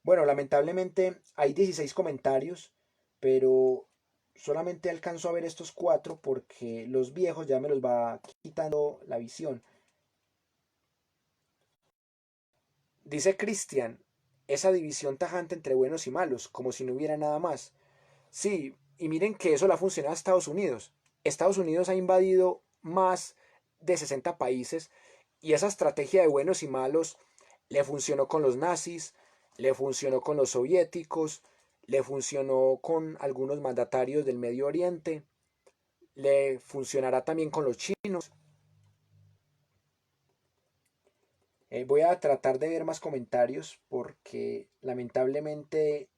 Bueno, lamentablemente hay 16 comentarios, pero solamente alcanzo a ver estos 4 porque los viejos ya me los va quitando la visión. Dice Cristian, esa división tajante entre buenos y malos, como si no hubiera nada más. Sí, y miren que eso le ha funcionado a Estados Unidos. Estados Unidos ha invadido más de 60 países y esa estrategia de buenos y malos le funcionó con los nazis, le funcionó con los soviéticos, le funcionó con algunos mandatarios del Medio Oriente, le funcionará también con los chinos. Voy a tratar de ver más comentarios porque lamentablemente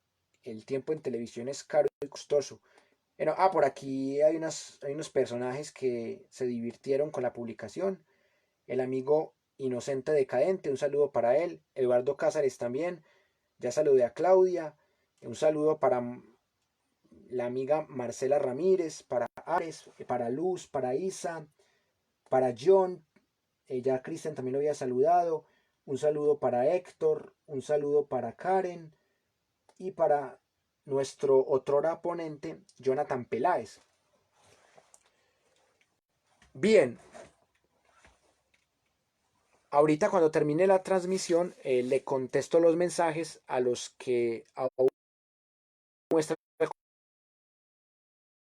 el tiempo en televisión es caro y costoso. Bueno, por aquí hay unos personajes que se divirtieron con la publicación. El amigo Inocente Decadente, un saludo para él. Eduardo Cázares también. Ya saludé a Claudia. Un saludo para la amiga Marcela Ramírez, para Ares, para Luz, para Isa, para John. Ya Cristian también lo había saludado. Un saludo para Héctor. Un saludo para Karen. Y para nuestro otrora ponente, Jonathan Peláez. Bien, ahorita cuando termine la transmisión le contesto los mensajes a los que aún muestran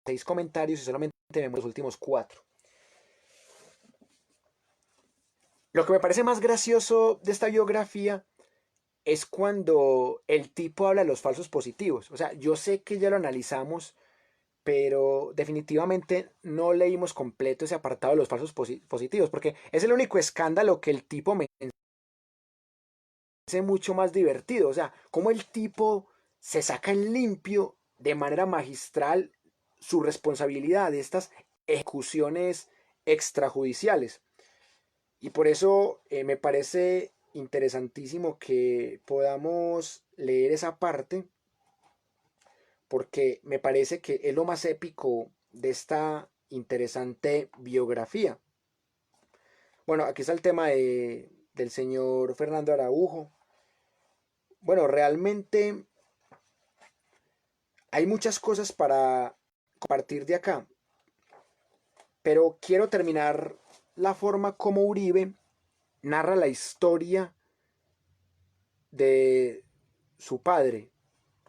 6 comentarios y solamente vemos los últimos 4. Lo que me parece más gracioso de esta biografía es cuando el tipo habla de los falsos positivos. O sea, yo sé que ya lo analizamos, pero definitivamente no leímos completo ese apartado de los falsos positivos, porque es el único escándalo que el tipo me parece mucho más divertido. O sea, cómo el tipo se saca en limpio de manera magistral su responsabilidad de estas ejecuciones extrajudiciales. Y por eso me parece interesantísimo que podamos leer esa parte, porque me parece que es lo más épico de esta interesante biografía. Bueno, aquí está el tema del señor Fernando Araujo. Bueno, realmente hay muchas cosas para compartir de acá, pero quiero terminar la forma como Uribe narra la historia de su padre,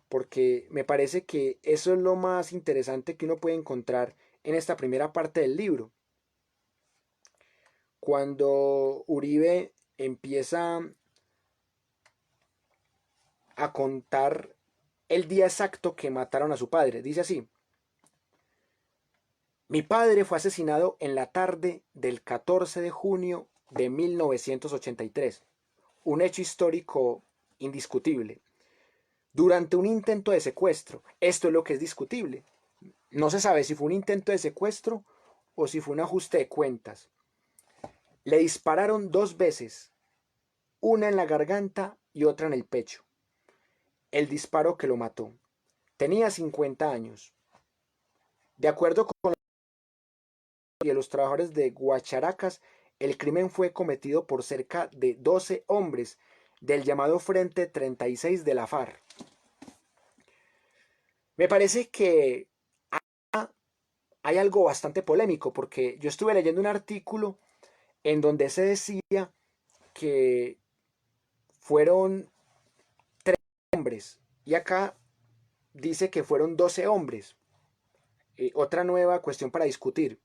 porque me parece que eso es lo más interesante que uno puede encontrar en esta primera parte del libro. Cuando Uribe empieza a contar el día exacto que mataron a su padre, dice así: mi padre fue asesinado en la tarde del 14 de junio de 1983, un hecho histórico indiscutible. Durante un intento de secuestro, esto es lo que es discutible. No se sabe si fue un intento de secuestro o si fue un ajuste de cuentas. Le dispararon 2 veces, una en la garganta y otra en el pecho. El disparo que lo mató. Tenía 50 años. De acuerdo con los trabajadores de Guacharacas, el crimen fue cometido por cerca de 12 hombres del llamado Frente 36 de la FARC. Me parece que hay algo bastante polémico, porque yo estuve leyendo un artículo en donde se decía que fueron 3 hombres y acá dice que fueron 12 hombres. Otra nueva cuestión para discutir.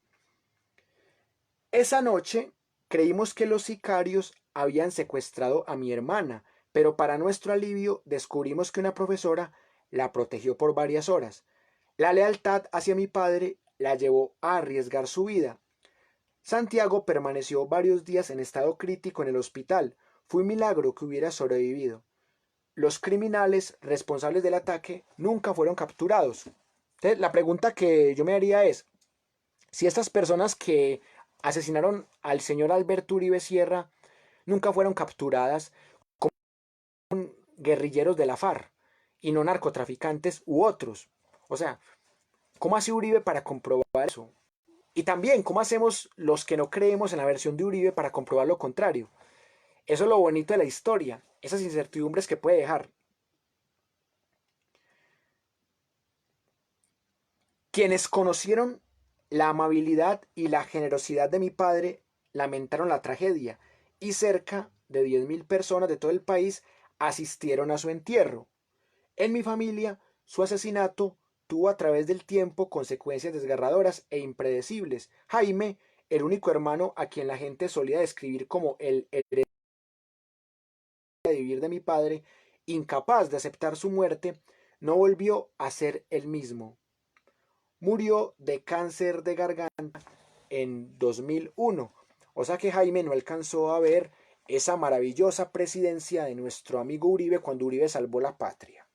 Esa noche creímos que los sicarios habían secuestrado a mi hermana, pero para nuestro alivio descubrimos que una profesora la protegió por varias horas. La lealtad hacia mi padre la llevó a arriesgar su vida. Santiago permaneció varios días en estado crítico en el hospital. Fue un milagro que hubiera sobrevivido. Los criminales responsables del ataque nunca fueron capturados. Entonces, la pregunta que yo me haría es, si estas personas que asesinaron al señor Alberto Uribe Sierra nunca fueron capturadas como guerrilleros de la FARC y no narcotraficantes u otros. O sea, ¿cómo hace Uribe para comprobar eso? Y también, ¿cómo hacemos los que no creemos en la versión de Uribe para comprobar lo contrario? Eso es lo bonito de la historia, esas incertidumbres que puede dejar. Quienes conocieron la amabilidad y la generosidad de mi padre lamentaron la tragedia y cerca de 10.000 personas de todo el país asistieron a su entierro. En mi familia, su asesinato tuvo a través del tiempo consecuencias desgarradoras e impredecibles. Jaime, el único hermano a quien la gente solía describir como el heredero de vivir de mi padre, incapaz de aceptar su muerte, no volvió a ser el mismo. Murió de cáncer de garganta en 2001. O sea que Jaime no alcanzó a ver esa maravillosa presidencia de nuestro amigo Uribe cuando Uribe salvó la patria.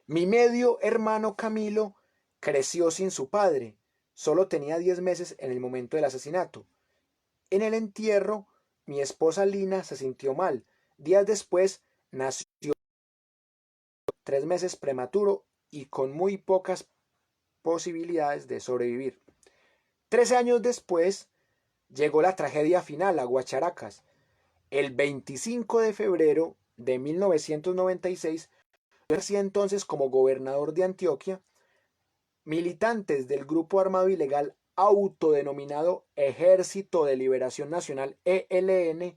Mi medio hermano Camilo creció sin su padre. Solo tenía 10 meses en el momento del asesinato. En el entierro, mi esposa Lina se sintió mal. Días después nació 3 meses prematuro y con muy pocas posibilidades de sobrevivir. 13 años después llegó la tragedia final a Guacharacas. El 25 de febrero de 1996, ejercía entonces como gobernador de Antioquia. Militantes del grupo armado ilegal autodenominado Ejército de Liberación Nacional ELN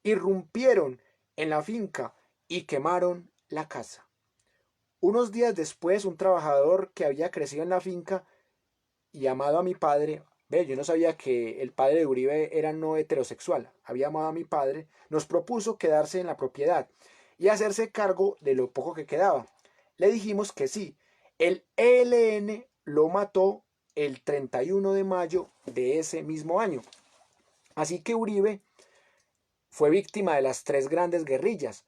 irrumpieron en la finca y quemaron la casa. Unos días después, un trabajador que había crecido en la finca, llamado a mi padre, yo no sabía que el padre de Uribe era no heterosexual, había llamado a mi padre, nos propuso quedarse en la propiedad y hacerse cargo de lo poco que quedaba. Le dijimos que sí. El ELN lo mató el 31 de mayo de ese mismo año. Así que Uribe fue víctima de las tres grandes guerrillas.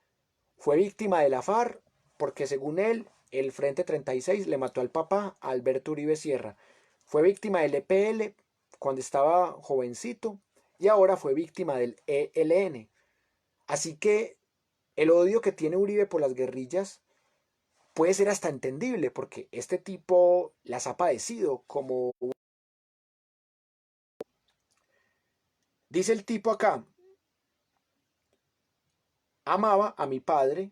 Fue víctima de la FARC porque según él, el Frente 36 le mató al papá, a Alberto Uribe Sierra. Fue víctima del EPL cuando estaba jovencito y ahora fue víctima del ELN. Así que el odio que tiene Uribe por las guerrillas puede ser hasta entendible porque este tipo las ha padecido como... Dice el tipo acá, amaba a mi padre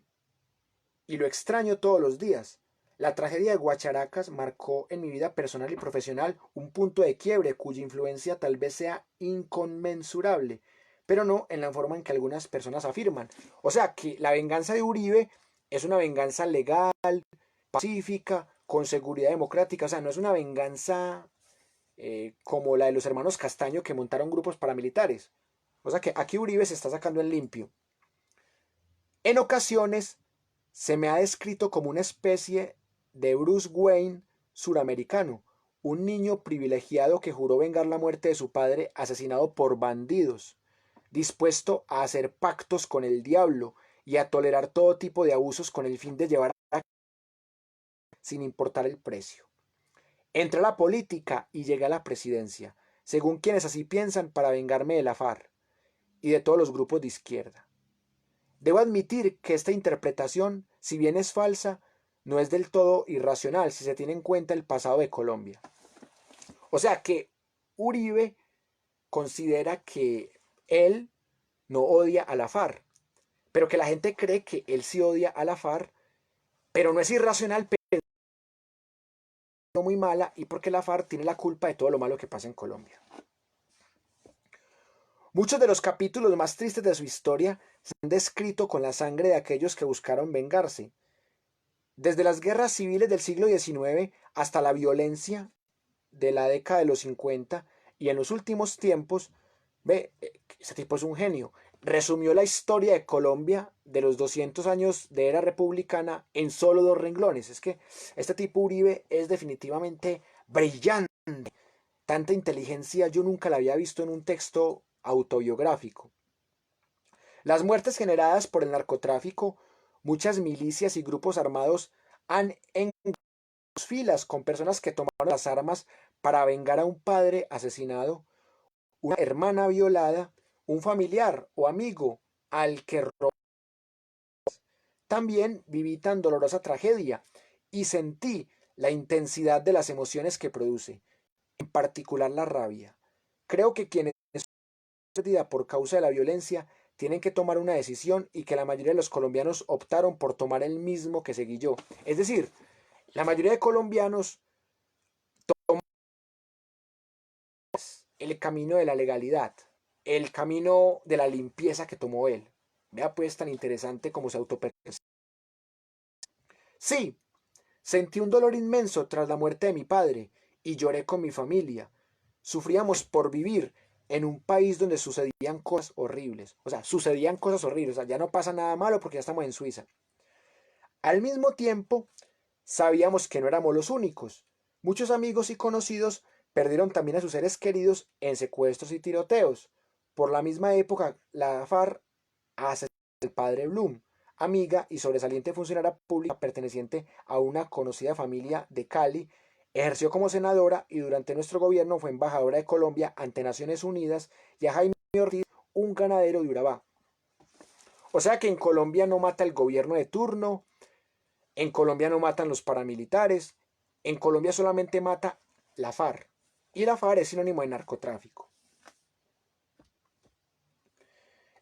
y lo extraño todos los días. La tragedia de Guacharacas marcó en mi vida personal y profesional un punto de quiebre cuya influencia tal vez sea inconmensurable, pero no en la forma en que algunas personas afirman. O sea que la venganza de Uribe es una venganza legal, pacífica, con seguridad democrática. O sea, no es una venganza como la de los hermanos Castaño que montaron grupos paramilitares. O sea que aquí Uribe se está sacando en limpio. En ocasiones se me ha descrito como una especie de Bruce Wayne suramericano, un niño privilegiado que juró vengar la muerte de su padre asesinado por bandidos, dispuesto a hacer pactos con el diablo y a tolerar todo tipo de abusos con el fin de llevar a sin importar el precio. Entré a la política y llegué a la presidencia, según quienes así piensan, para vengarme de la FARC y de todos los grupos de izquierda. Debo admitir que esta interpretación, si bien es falsa, no es del todo irracional si se tiene en cuenta el pasado de Colombia. O sea que Uribe considera que él no odia a la FARC, pero que la gente cree que él sí odia a la FARC, pero no es irracional, pero es muy mala y porque la FARC tiene la culpa de todo lo malo que pasa en Colombia. Muchos de los capítulos más tristes de su historia se han descrito con la sangre de aquellos que buscaron vengarse. Desde las guerras civiles del siglo XIX hasta la violencia de la década de los 50 y en los últimos tiempos, ese tipo es un genio. Resumió la historia de Colombia de los 200 años de era republicana en solo 2 renglones. Es que este tipo Uribe es definitivamente brillante. Tanta inteligencia yo nunca la había visto en un texto autobiográfico. Las muertes generadas por el narcotráfico, muchas milicias y grupos armados han encontrado filas con personas que tomaron las armas para vengar a un padre asesinado, una hermana violada, un familiar o amigo al que robó. También viví tan dolorosa tragedia y sentí la intensidad de las emociones que produce, en particular la rabia. Creo que quienes pérdida por causa de la violencia tienen que tomar una decisión y que la mayoría de los colombianos optaron por tomar el mismo que seguí yo. Es decir, la mayoría de colombianos toman el camino de la legalidad, el camino de la limpieza que tomó él. Vea pues tan interesante como se autopercibe. Sí, sentí un dolor inmenso tras la muerte de mi padre y lloré con mi familia. Sufríamos por vivir en un país donde sucedían cosas horribles. O sea, sucedían cosas horribles. O sea, ya no pasa nada malo porque ya estamos en Suiza. Al mismo tiempo, sabíamos que no éramos los únicos. Muchos amigos y conocidos perdieron también a sus seres queridos en secuestros y tiroteos. Por la misma época, la FARC asesinó al padre Blum, amiga y sobresaliente funcionaria pública perteneciente a una conocida familia de Cali. Ejerció como senadora y durante nuestro gobierno fue embajadora de Colombia ante Naciones Unidas, y a Jaime Ortiz, un ganadero de Urabá. O sea que en Colombia no mata el gobierno de turno, en Colombia no matan los paramilitares, en Colombia solamente mata la FARC. Y la FARC es sinónimo de narcotráfico.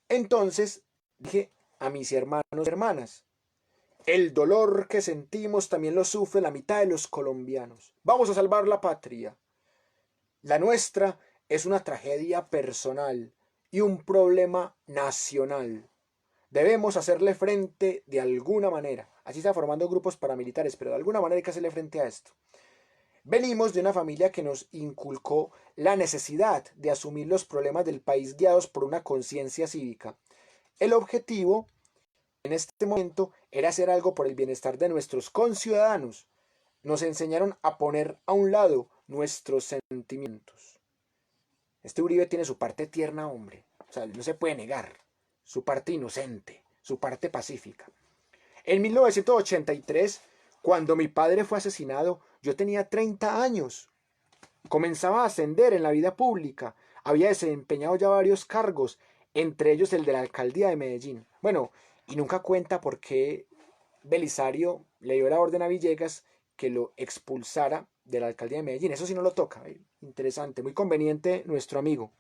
Entonces dije a mis hermanos y hermanas, el dolor que sentimos también lo sufre la mitad de los colombianos. Vamos a salvar la patria. La nuestra es una tragedia personal y un problema nacional. Debemos hacerle frente de alguna manera. Así está formando grupos paramilitares, pero de alguna manera hay que hacerle frente a esto. Venimos de una familia que nos inculcó la necesidad de asumir los problemas del país guiados por una conciencia cívica. El objetivo en este momento era hacer algo por el bienestar de nuestros conciudadanos. Nos enseñaron a poner a un lado nuestros sentimientos. Este Uribe tiene su parte tierna, hombre. O sea, no se puede negar. Su parte inocente, su parte pacífica. En 1983, cuando mi padre fue asesinado, yo tenía 30 años. Comenzaba a ascender en la vida pública. Había desempeñado ya varios cargos, entre ellos el de la alcaldía de Medellín. Bueno, y nunca cuenta por qué Belisario le dio la orden a Villegas que lo expulsara de la alcaldía de Medellín. Eso sí no lo toca. Interesante, muy conveniente nuestro amigo.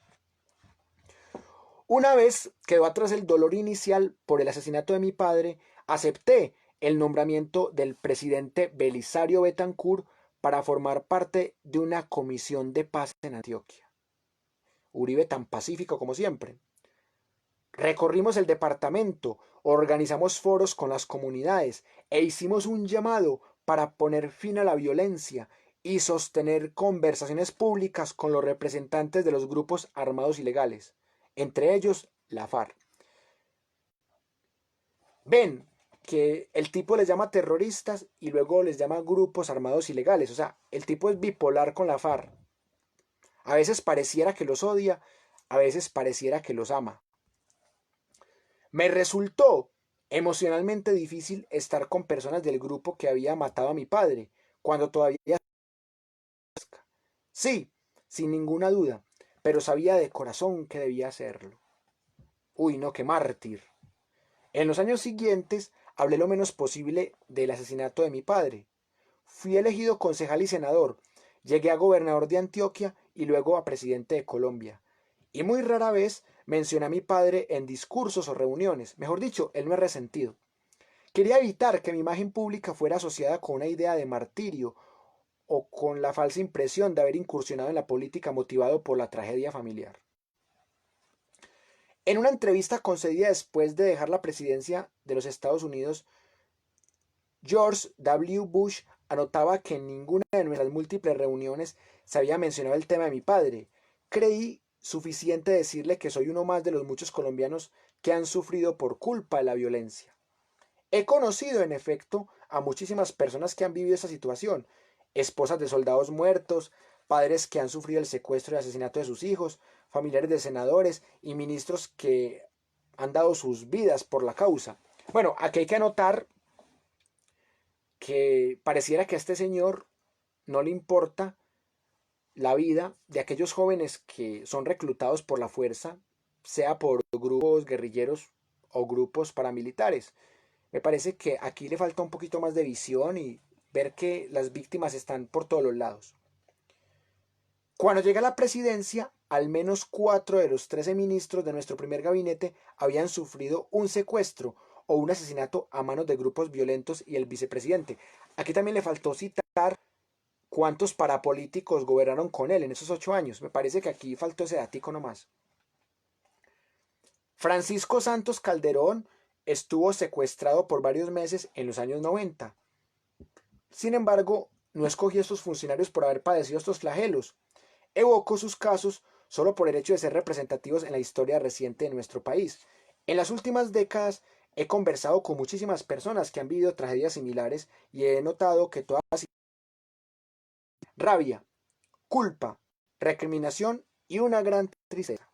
Una vez quedó atrás el dolor inicial por el asesinato de mi padre, acepté el nombramiento del presidente Belisario Betancur para formar parte de una comisión de paz en Antioquia. Uribe tan pacífico como siempre. Recorrimos el departamento, organizamos foros con las comunidades e hicimos un llamado para poner fin a la violencia y sostener conversaciones públicas con los representantes de los grupos armados ilegales, entre ellos la FARC. Ven que el tipo les llama terroristas y luego les llama grupos armados ilegales. O sea, el tipo es bipolar con la FARC. A veces pareciera que los odia, a veces pareciera que los ama. Me resultó emocionalmente difícil estar con personas del grupo que había matado a mi padre, cuando todavía... Sí, sin ninguna duda, pero sabía de corazón que debía hacerlo. Uy, no, qué mártir. En los años siguientes hablé lo menos posible del asesinato de mi padre. Fui elegido concejal y senador, llegué a gobernador de Antioquia y luego a presidente de Colombia. Y muy rara vez mencioné a mi padre en discursos o reuniones. Mejor dicho, él no es resentido. Quería evitar que mi imagen pública fuera asociada con una idea de martirio o con la falsa impresión de haber incursionado en la política motivado por la tragedia familiar. En una entrevista concedida después de dejar la presidencia de los Estados Unidos, George W. Bush anotaba que en ninguna de nuestras múltiples reuniones se había mencionado el tema de mi padre. Creí suficiente decirle que soy uno más de los muchos colombianos que han sufrido por culpa de la violencia. He conocido, en efecto, a muchísimas personas que han vivido esa situación. esposas de soldados muertos, padres que han sufrido el secuestro y asesinato de sus hijos, familiares de senadores y ministros que han dado sus vidas por la causa. Bueno, aquí hay que anotar que pareciera que a este señor no le importa la vida de aquellos jóvenes que son reclutados por la fuerza, sea por grupos guerrilleros o grupos paramilitares. Me parece que aquí le falta un poquito más de visión y ver que las víctimas están por todos los lados. Cuando llega a la presidencia, al menos 4 de los 13 ministros de nuestro primer gabinete habían sufrido un secuestro o un asesinato a manos de grupos violentos y el vicepresidente. Aquí también le faltó citar cuántos parapolíticos gobernaron con él en esos 8 años. Me parece que aquí faltó ese datico nomás. Francisco Santos Calderón estuvo secuestrado por varios meses en los años 90. Sin embargo, no escogió a estos funcionarios por haber padecido estos flagelos. Evocó sus casos solo por el hecho de ser representativos en la historia reciente de nuestro país. En las últimas décadas he conversado con muchísimas personas que han vivido tragedias similares y he notado que todas rabia, culpa, recriminación y una gran tristeza.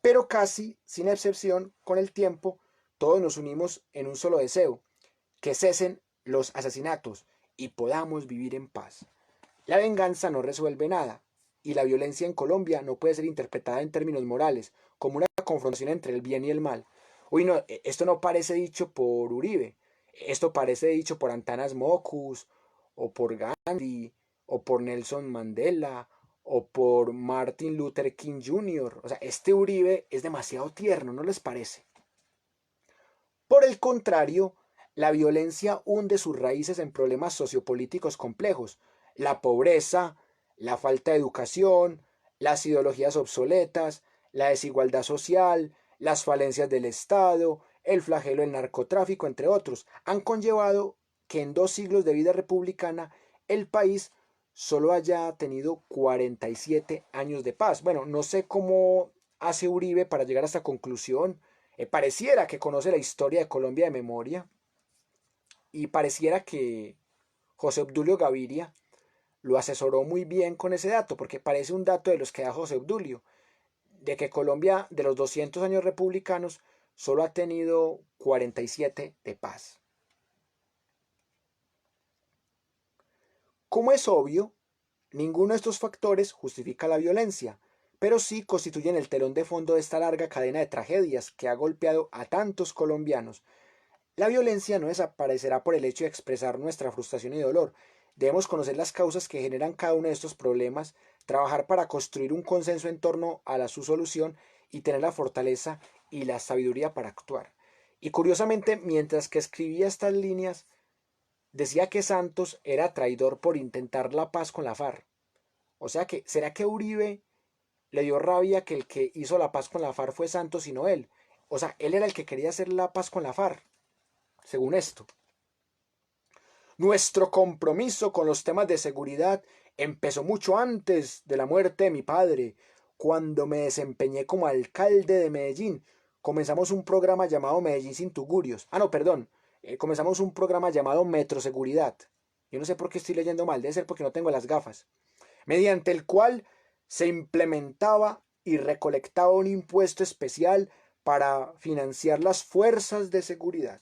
Pero casi, sin excepción, con el tiempo, todos nos unimos en un solo deseo, que cesen los asesinatos y podamos vivir en paz. La venganza no resuelve nada, y la violencia en Colombia no puede ser interpretada en términos morales, como una confrontación entre el bien y el mal. Uy, no, esto no parece dicho por Uribe, esto parece dicho por Antanas Mockus, o por Gandhi, o por Nelson Mandela, o por Martin Luther King Jr. O sea, este Uribe es demasiado tierno, ¿no les parece? Por el contrario, la violencia hunde sus raíces en problemas sociopolíticos complejos, la pobreza, la falta de educación, las ideologías obsoletas, la desigualdad social, las falencias del Estado, el flagelo del narcotráfico, entre otros, han conllevado que en 2 siglos de vida republicana el país solo haya tenido 47 años de paz. Bueno, no sé cómo hace Uribe para llegar a esta conclusión. Pareciera que conoce la historia de Colombia de memoria y pareciera que José Obdulio Gaviria lo asesoró muy bien con ese dato, porque parece un dato de los que da José Obdulio, de que Colombia de los 200 años republicanos solo ha tenido 47 de paz. Como es obvio, ninguno de estos factores justifica la violencia, pero sí constituyen el telón de fondo de esta larga cadena de tragedias que ha golpeado a tantos colombianos. La violencia no desaparecerá por el hecho de expresar nuestra frustración y dolor. Debemos conocer las causas que generan cada uno de estos problemas, trabajar para construir un consenso en torno a su solución y tener la fortaleza y la sabiduría para actuar. Y curiosamente, mientras que escribía estas líneas, decía que Santos era traidor por intentar la paz con la FARC. O sea que, ¿será que Uribe le dio rabia que el que hizo la paz con la FARC fue Santos y no él? O sea, él era el que quería hacer la paz con la FARC, según esto. Nuestro compromiso con los temas de seguridad empezó mucho antes de la muerte de mi padre. Cuando me desempeñé como alcalde de Medellín, comenzamos un programa llamado Medellín sin tugurios. Ah, no, perdón. Comenzamos un programa llamado Metroseguridad. Yo no sé por qué estoy leyendo mal, debe ser porque no tengo las gafas. Mediante el cual se implementaba y recolectaba un impuesto especial para financiar las fuerzas de seguridad.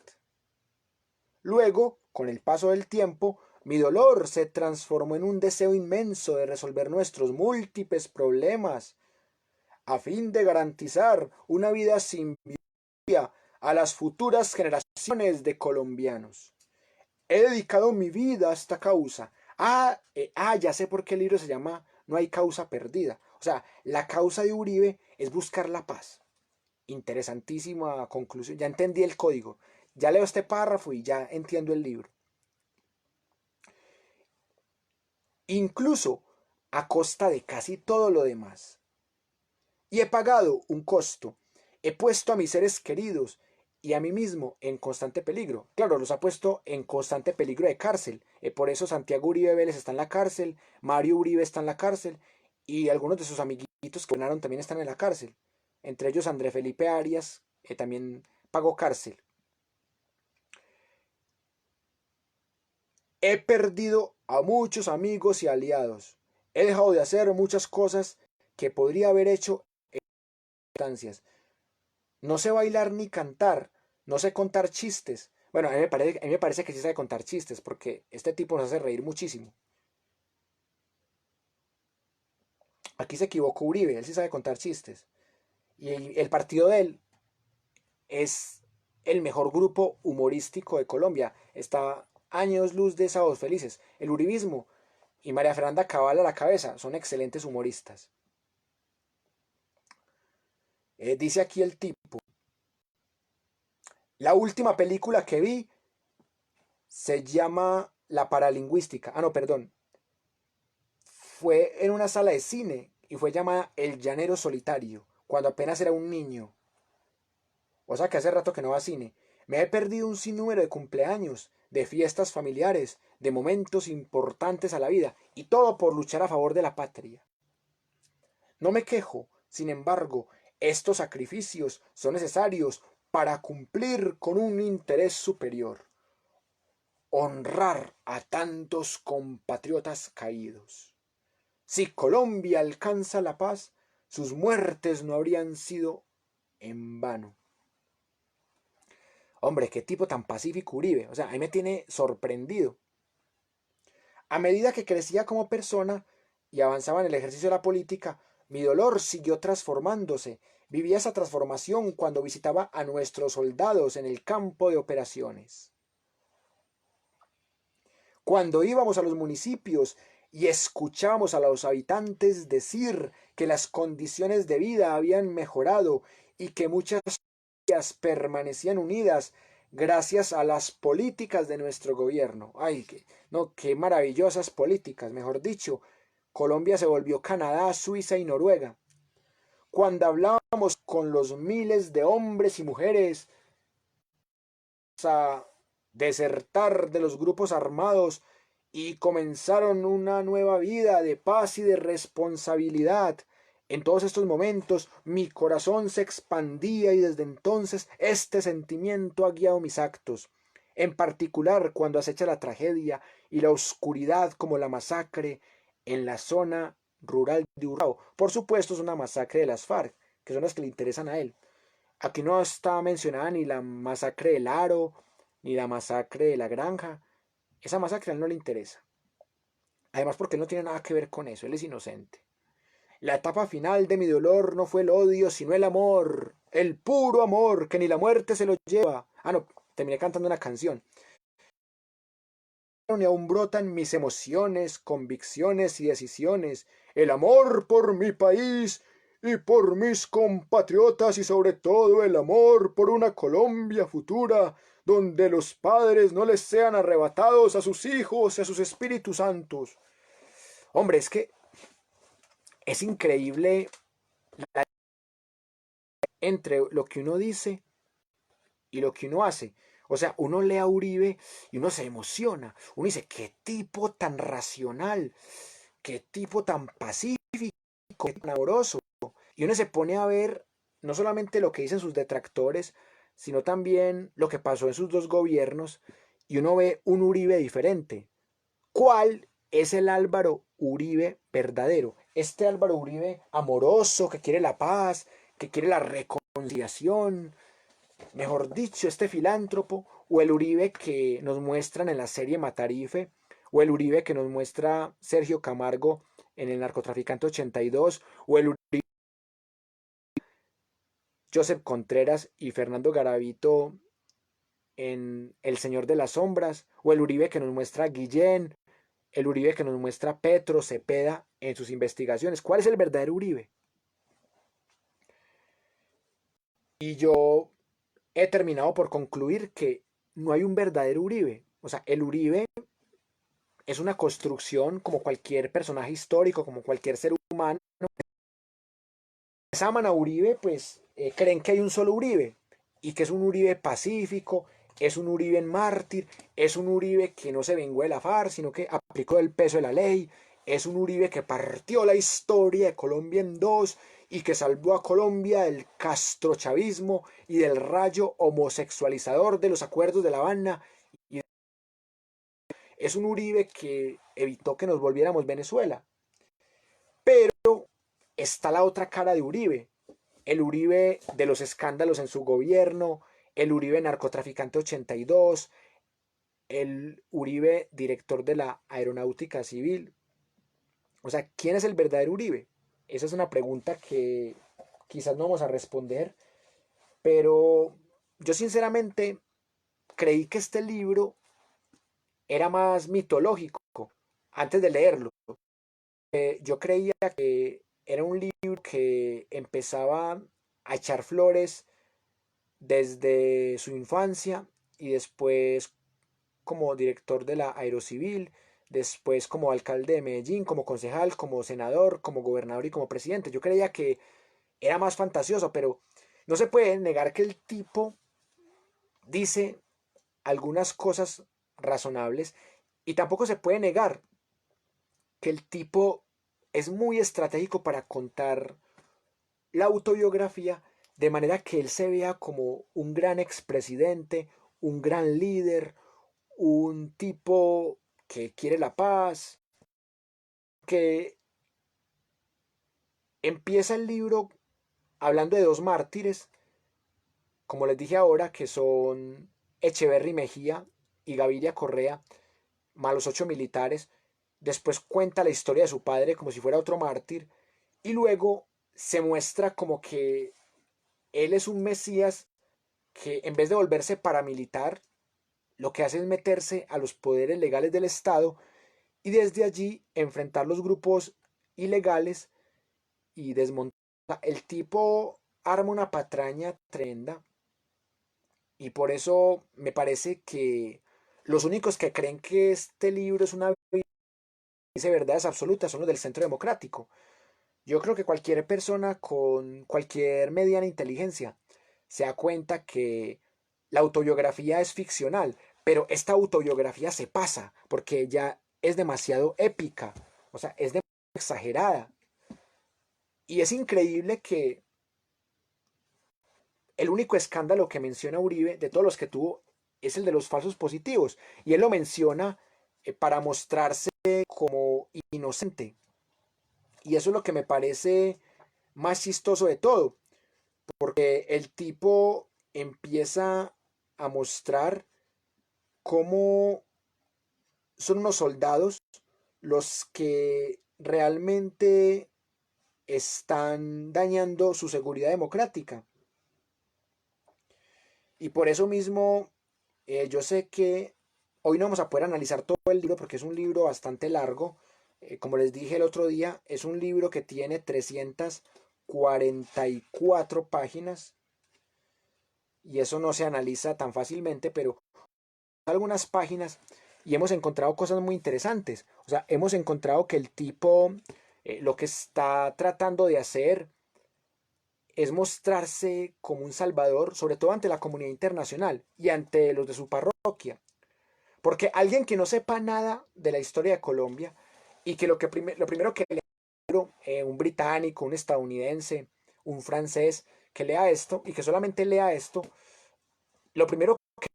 Luego, con el paso del tiempo, mi dolor se transformó en un deseo inmenso de resolver nuestros múltiples problemas, a fin de garantizar una vida sin violencia a las futuras generaciones de colombianos. He dedicado mi vida a esta causa. Ya sé por qué el libro se llama No hay causa perdida. O sea, la causa de Uribe es buscar la paz. Interesantísima conclusión. Ya entendí el código. Ya leo este párrafo y ya entiendo el libro. Incluso a costa de casi todo lo demás. Y he pagado un costo. He puesto a mis seres queridos y a mí mismo en constante peligro. Claro, los ha puesto en constante peligro de cárcel. Por eso Santiago Uribe Vélez está en la cárcel, Mario Uribe está en la cárcel y algunos de sus amiguitos que ganaron también están en la cárcel. Entre ellos André Felipe Arias, también pagó cárcel. He perdido a muchos amigos y aliados. He dejado de hacer muchas cosas que podría haber hecho en instancias. No sé bailar ni cantar, no sé contar chistes. Bueno, a mí me parece que sí sabe contar chistes, porque este tipo nos hace reír muchísimo. Aquí se equivocó Uribe, él sí sabe contar chistes. Y el partido de él es el mejor grupo humorístico de Colombia. Está años luz de Sábados Felices. El uribismo y María Fernanda Cabal a la cabeza son excelentes humoristas. Dice aquí el tipo, la última película que vi se llama La Paralingüística. Ah, no, perdón. Fue en una sala de cine y fue llamada El Llanero Solitario, cuando apenas era un niño. O sea que hace rato que no va a cine. Me he perdido un sinnúmero de cumpleaños, de fiestas familiares, de momentos importantes a la vida, y todo por luchar a favor de la patria. No me quejo, sin embargo, estos sacrificios son necesarios para cumplir con un interés superior, honrar a tantos compatriotas caídos. Si Colombia alcanza la paz, sus muertes no habrían sido en vano. Hombre, qué tipo tan pacífico Uribe. O sea, a mí me tiene sorprendido. A medida que crecía como persona y avanzaba en el ejercicio de la política, mi dolor siguió transformándose. Vivía esa transformación cuando visitaba a nuestros soldados en el campo de operaciones. Cuando íbamos a los municipios y escuchábamos a los habitantes decir que las condiciones de vida habían mejorado y que muchas familias permanecían unidas gracias a las políticas de nuestro gobierno. Ay, no, qué maravillosas políticas, mejor dicho. Colombia se volvió Canadá, Suiza y Noruega. Cuando hablábamos con los miles de hombres y mujeres a desertar de los grupos armados y comenzaron una nueva vida de paz y de responsabilidad. En todos estos momentos mi corazón se expandía y desde entonces este sentimiento ha guiado mis actos, en particular cuando acecha la tragedia y la oscuridad como la masacre en la zona rural de Urrao. Por supuesto es una masacre de las FARC, que son las que le interesan a él. Aquí no está mencionada ni la masacre del Aro, ni la masacre de la Granja. Esa masacre a él no le interesa. Además porque él no tiene nada que ver con eso, él es inocente. La etapa final de mi dolor no fue el odio, sino el amor. El puro amor, que ni la muerte se lo lleva. Ah, no, terminé cantando una canción. Y aún brotan mis emociones, convicciones y decisiones. El amor por mi país y por mis compatriotas y sobre todo el amor por una Colombia futura donde los padres no les sean arrebatados a sus hijos y a sus espíritus santos. Hombre, es que es increíble entre lo que uno dice y lo que uno hace. O sea, uno lee a Uribe y uno se emociona. Uno dice, qué tipo tan racional, qué tipo tan pacífico, tan amoroso. Y uno se pone a ver no solamente lo que dicen sus detractores, sino también lo que pasó en sus dos gobiernos, y uno ve un Uribe diferente. ¿Cuál es el Álvaro Uribe verdadero? Este Álvaro Uribe amoroso, que quiere la paz, que quiere la reconciliación, mejor dicho, este filántropo, o el Uribe que nos muestran en la serie Matarife, o el Uribe que nos muestra Sergio Camargo en El Narcotraficante 82, o el Uribe Joseph Contreras y Fernando Garavito en El Señor de las Sombras, o el Uribe que nos muestra Guillén, el Uribe que nos muestra Petro Cepeda en sus investigaciones. ¿Cuál es el verdadero Uribe? Y yo he terminado por concluir que no hay un verdadero Uribe. O sea, el Uribe es una construcción como cualquier personaje histórico, como cualquier ser humano. Si aman a Uribe, pues creen que hay un solo Uribe y que es un Uribe pacífico, es un Uribe en mártir, es un Uribe que no se vengó de la FARC, sino que aplicó el peso de la ley, es un Uribe que partió la historia de Colombia en dos y que salvó a Colombia del castrochavismo y del rayo homosexualizador de los acuerdos de La Habana. es un Uribe que evitó que nos volviéramos Venezuela. Pero está la otra cara de Uribe, el Uribe de los escándalos en su gobierno, el Uribe narcotraficante 82, el Uribe director de la aeronáutica civil. O sea, ¿quién es el verdadero Uribe? Esa es una pregunta que quizás no vamos a responder, pero yo sinceramente creí que este libro era más mitológico antes de leerlo. Yo creía que era un libro que empezaba a echar flores desde su infancia y después como director de la Aerocivil, después como alcalde de Medellín, como concejal, como senador, como gobernador y como presidente. Yo creía que era más fantasioso, pero no se puede negar que el tipo dice algunas cosas razonables y tampoco se puede negar que el tipo es muy estratégico para contar la autobiografía de manera que él se vea como un gran expresidente, un gran líder, un tipo que quiere la paz, que empieza el libro hablando de dos mártires, como les dije ahora, que son Echeverry Mejía y Gaviria Correa, malos 8 militares. Después cuenta la historia de su padre como si fuera otro mártir. Y luego se muestra como que él es un mesías que en vez de volverse paramilitar, lo que hace es meterse a los poderes legales del Estado y desde allí enfrentar los grupos ilegales y desmontar. El tipo arma una patraña tremenda y por eso me parece que los únicos que creen que este libro es una dice verdades absolutas son los del Centro Democrático. Yo creo que cualquier persona con cualquier mediana inteligencia se da cuenta que la autobiografía es ficcional, pero esta autobiografía se pasa porque ya es demasiado épica, o sea, es demasiado exagerada. Y es increíble que el único escándalo que menciona Uribe de todos los que tuvo es el de los falsos positivos. Y él lo menciona para mostrarse como inocente. Y eso es lo que me parece más chistoso de todo, porque el tipo empieza a mostrar cómo son unos soldados los que realmente están dañando su seguridad democrática. Y por eso mismo yo sé que hoy no vamos a poder analizar todo el libro porque es un libro bastante largo. Como les dije el otro día, es un libro que tiene 344 páginas y eso no se analiza tan fácilmente, pero algunas páginas y hemos encontrado cosas muy interesantes. O sea, hemos encontrado que el tipo lo que está tratando de hacer es mostrarse como un salvador, sobre todo ante la comunidad internacional y ante los de su parroquia. Porque alguien que no sepa nada de la historia de Colombia y que lo primero que lea un británico, un estadounidense, un francés, que lea esto y que solamente lea esto, lo primero que,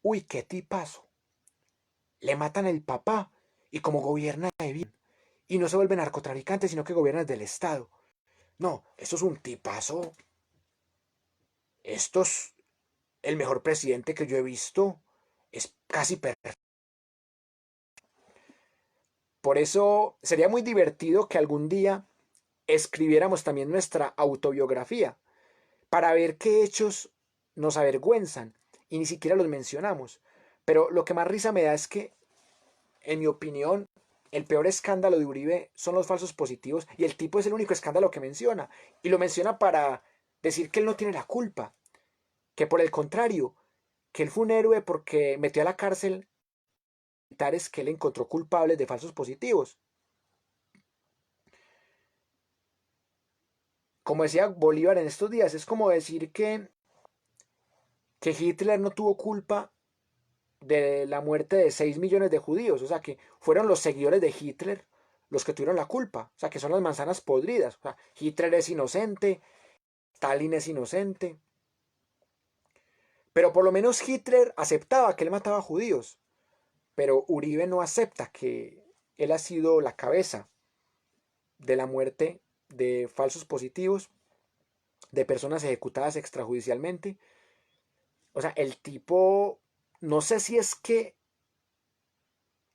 uy, qué tipazo, le matan el papá y como gobierna de bien. Y no se vuelve narcotraficante, sino que gobierna desde el Estado. No, esto es un tipazo. Esto es el mejor presidente que yo he visto. Es casi perfecto. Por eso sería muy divertido que algún día escribiéramos también nuestra autobiografía para ver qué hechos nos avergüenzan y ni siquiera los mencionamos. Pero lo que más risa me da es que, en mi opinión, el peor escándalo de Uribe son los falsos positivos y el tipo es el único escándalo que menciona. Y lo menciona para decir que él no tiene la culpa, que por el contrario, que él fue un héroe porque metió a la cárcel militares que él encontró culpables de falsos positivos. Como decía Bolívar en estos días, es como decir que Hitler no tuvo culpa de la muerte de 6 millones de judíos, o sea que fueron los seguidores de Hitler los que tuvieron la culpa, o sea que son las manzanas podridas, o sea, Hitler es inocente, Stalin es inocente, pero por lo menos Hitler aceptaba que él mataba judíos, pero Uribe no acepta que él ha sido la cabeza de la muerte de falsos positivos, de personas ejecutadas extrajudicialmente. O sea, el tipo, no sé si es que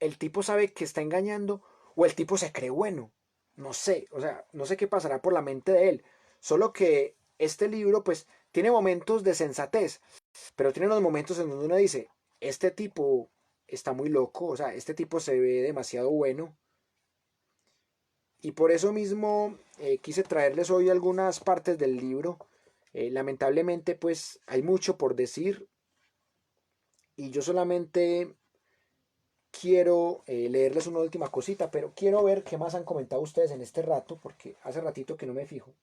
el tipo sabe que está engañando o el tipo se cree bueno. No sé, o sea, no sé qué pasará por la mente de él. Solo que este libro, pues, tiene momentos de sensatez, pero tiene unos momentos en donde uno dice, este tipo está muy loco, o sea, este tipo se ve demasiado bueno. Y por eso mismo quise traerles hoy algunas partes del libro. Lamentablemente, pues, hay mucho por decir y yo solamente quiero leerles una última cosita, pero quiero ver qué más han comentado ustedes en este rato, porque hace ratito que no me fijo.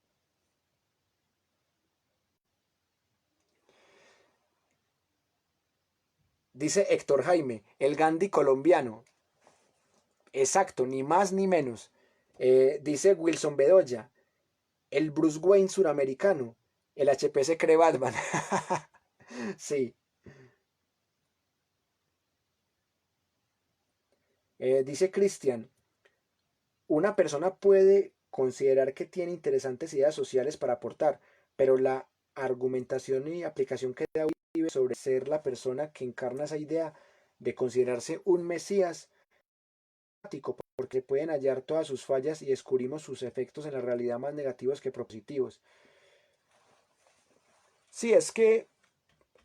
Dice Héctor Jaime, el Gandhi colombiano. Exacto, ni más ni menos. Dice Wilson Bedoya, el Bruce Wayne suramericano. El HP se cree Batman. Sí. Dice Cristian, una persona puede considerar que tiene interesantes ideas sociales para aportar, pero la argumentación y aplicación que da Uribe sobre ser la persona que encarna esa idea de considerarse un mesías, porque pueden hallar todas sus fallas y descubrimos sus efectos en la realidad más negativos que propositivos. Sí, es que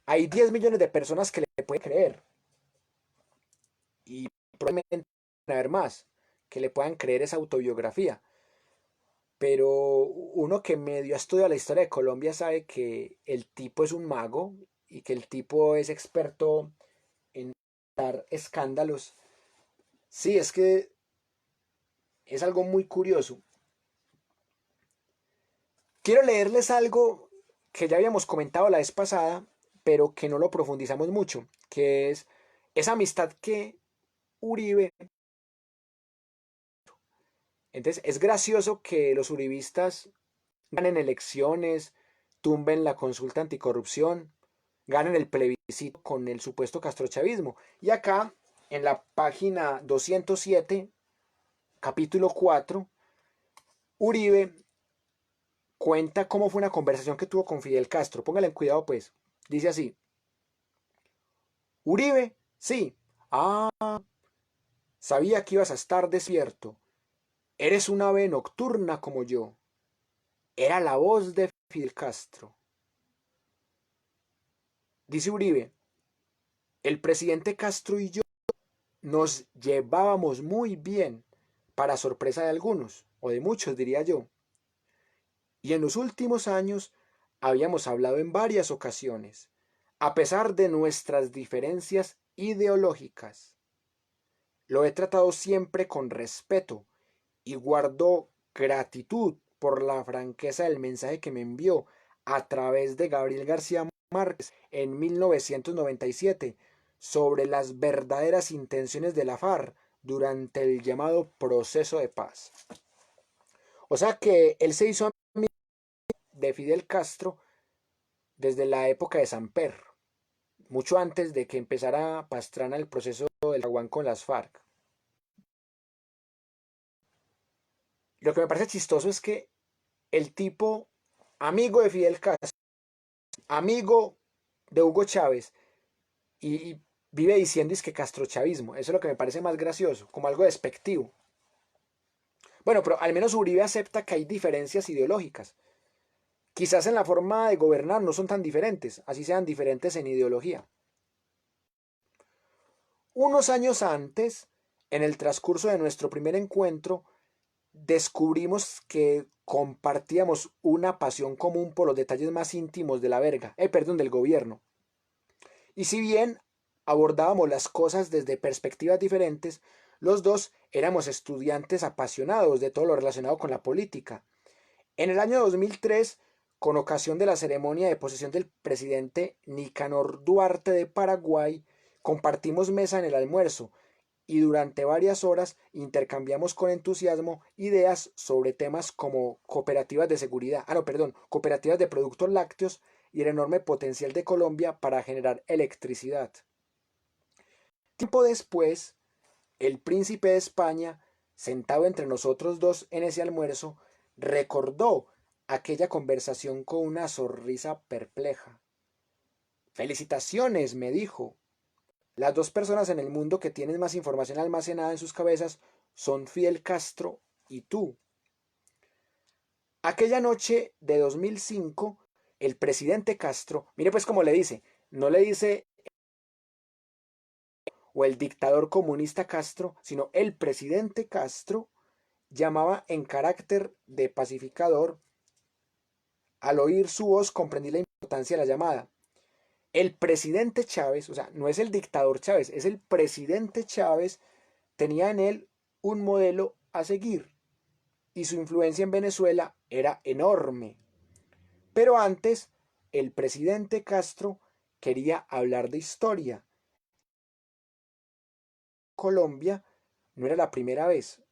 hay 10 millones de personas que le pueden creer y probablemente haber más que le puedan creer esa autobiografía. Pero uno que medio ha estudiado la historia de Colombia sabe que el tipo es un mago y que el tipo es experto en dar escándalos. Sí, es que es algo muy curioso. Quiero leerles algo que ya habíamos comentado la vez pasada, pero que no lo profundizamos mucho, que es esa amistad que Uribe. Entonces, es gracioso que los uribistas ganen elecciones, tumben la consulta anticorrupción, ganen el plebiscito con el supuesto castrochavismo. Y acá, en la página 207, capítulo 4, Uribe cuenta cómo fue una conversación que tuvo con Fidel Castro. Póngale en cuidado, pues. Dice así: Uribe, sí. Ah, sabía que ibas a estar despierto. Eres una ave nocturna como yo. Era la voz de Fidel Castro. Dice Uribe, el presidente Castro y yo nos llevábamos muy bien, para sorpresa de algunos, o de muchos diría yo. Y en los últimos años habíamos hablado en varias ocasiones, a pesar de nuestras diferencias ideológicas. Lo he tratado siempre con respeto y guardo gratitud por la franqueza del mensaje que me envió a través de Gabriel García Márquez en 1997 sobre las verdaderas intenciones de la FARC durante el llamado proceso de paz. O sea que él se hizo amigo de Fidel Castro desde la época de Samper, mucho antes de que empezara Pastrana el proceso del Caguán con las FARC. Lo que me parece chistoso es que el tipo, amigo de Fidel Castro, amigo de Hugo Chávez, y vive diciendo es que castrochavismo. Eso es lo que me parece más gracioso, como algo despectivo. Bueno, pero al menos Uribe acepta que hay diferencias ideológicas. Quizás en la forma de gobernar no son tan diferentes, así sean diferentes en ideología. Unos años antes, en el transcurso de nuestro primer encuentro, descubrimos que compartíamos una pasión común por los detalles más íntimos de la verga, perdón, del gobierno. Y si bien abordábamos las cosas desde perspectivas diferentes, los dos éramos estudiantes apasionados de todo lo relacionado con la política. En el año 2003, con ocasión de la ceremonia de posesión del presidente Nicanor Duarte de Paraguay, compartimos mesa en el almuerzo y durante varias horas intercambiamos con entusiasmo ideas sobre temas como cooperativas de seguridad, cooperativas de productos lácteos y el enorme potencial de Colombia para generar electricidad. Tiempo después, el príncipe de España, sentado entre nosotros dos en ese almuerzo, recordó aquella conversación con una sonrisa perpleja. Felicitaciones, me dijo. Las dos personas en el mundo que tienen más información almacenada en sus cabezas son Fidel Castro y tú. Aquella noche de 2005, el presidente Castro, mire pues cómo le dice, no le dice o el dictador comunista Castro, sino el presidente Castro, llamaba en carácter de pacificador. Al oír su voz comprendí la importancia de la llamada. El presidente Chávez, o sea, no es el dictador Chávez, es el presidente Chávez, tenía en él un modelo a seguir y su influencia en Venezuela era enorme. Pero antes, el presidente Castro quería hablar de historia. Colombia no era la primera vez.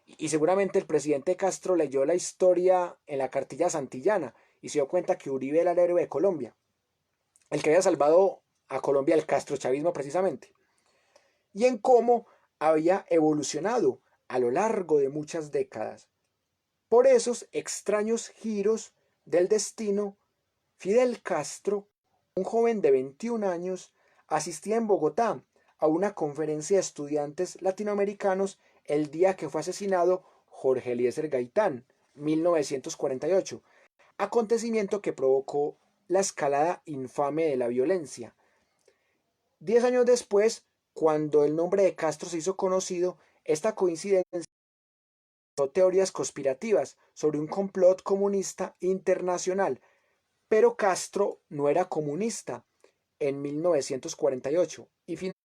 Y seguramente el presidente Castro leyó la historia en la cartilla santillana y se dio cuenta que Uribe era el héroe de Colombia, el que había salvado a Colombia del castrochavismo precisamente, y en cómo había evolucionado a lo largo de muchas décadas. Por esos extraños giros del destino, Fidel Castro, un joven de 21 años, asistía en Bogotá a una conferencia de estudiantes latinoamericanos el día que fue asesinado Jorge Eliezer Gaitán, 1948, acontecimiento que provocó la escalada infame de la violencia. 10 años después, cuando el nombre de Castro se hizo conocido, esta coincidencia creó teorías conspirativas sobre un complot comunista internacional, pero Castro no era comunista en 1948 y finalmente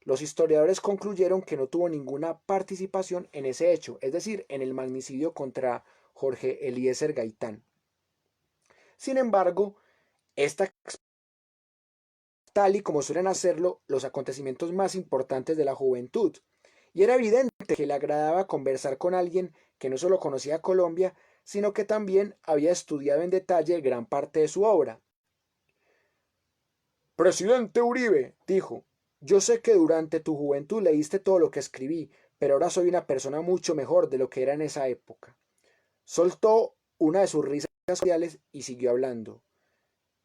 los historiadores concluyeron que no tuvo ninguna participación en ese hecho, es decir, en el magnicidio contra Jorge Eliezer Gaitán. Sin embargo, esta tal y como suelen hacerlo los acontecimientos más importantes de la juventud, y era evidente que le agradaba conversar con alguien que no solo conocía Colombia, sino que también había estudiado en detalle gran parte de su obra. Presidente Uribe, dijo, yo sé que durante tu juventud leíste todo lo que escribí, pero ahora soy una persona mucho mejor de lo que era en esa época. Soltó una de sus risas cordiales y siguió hablando.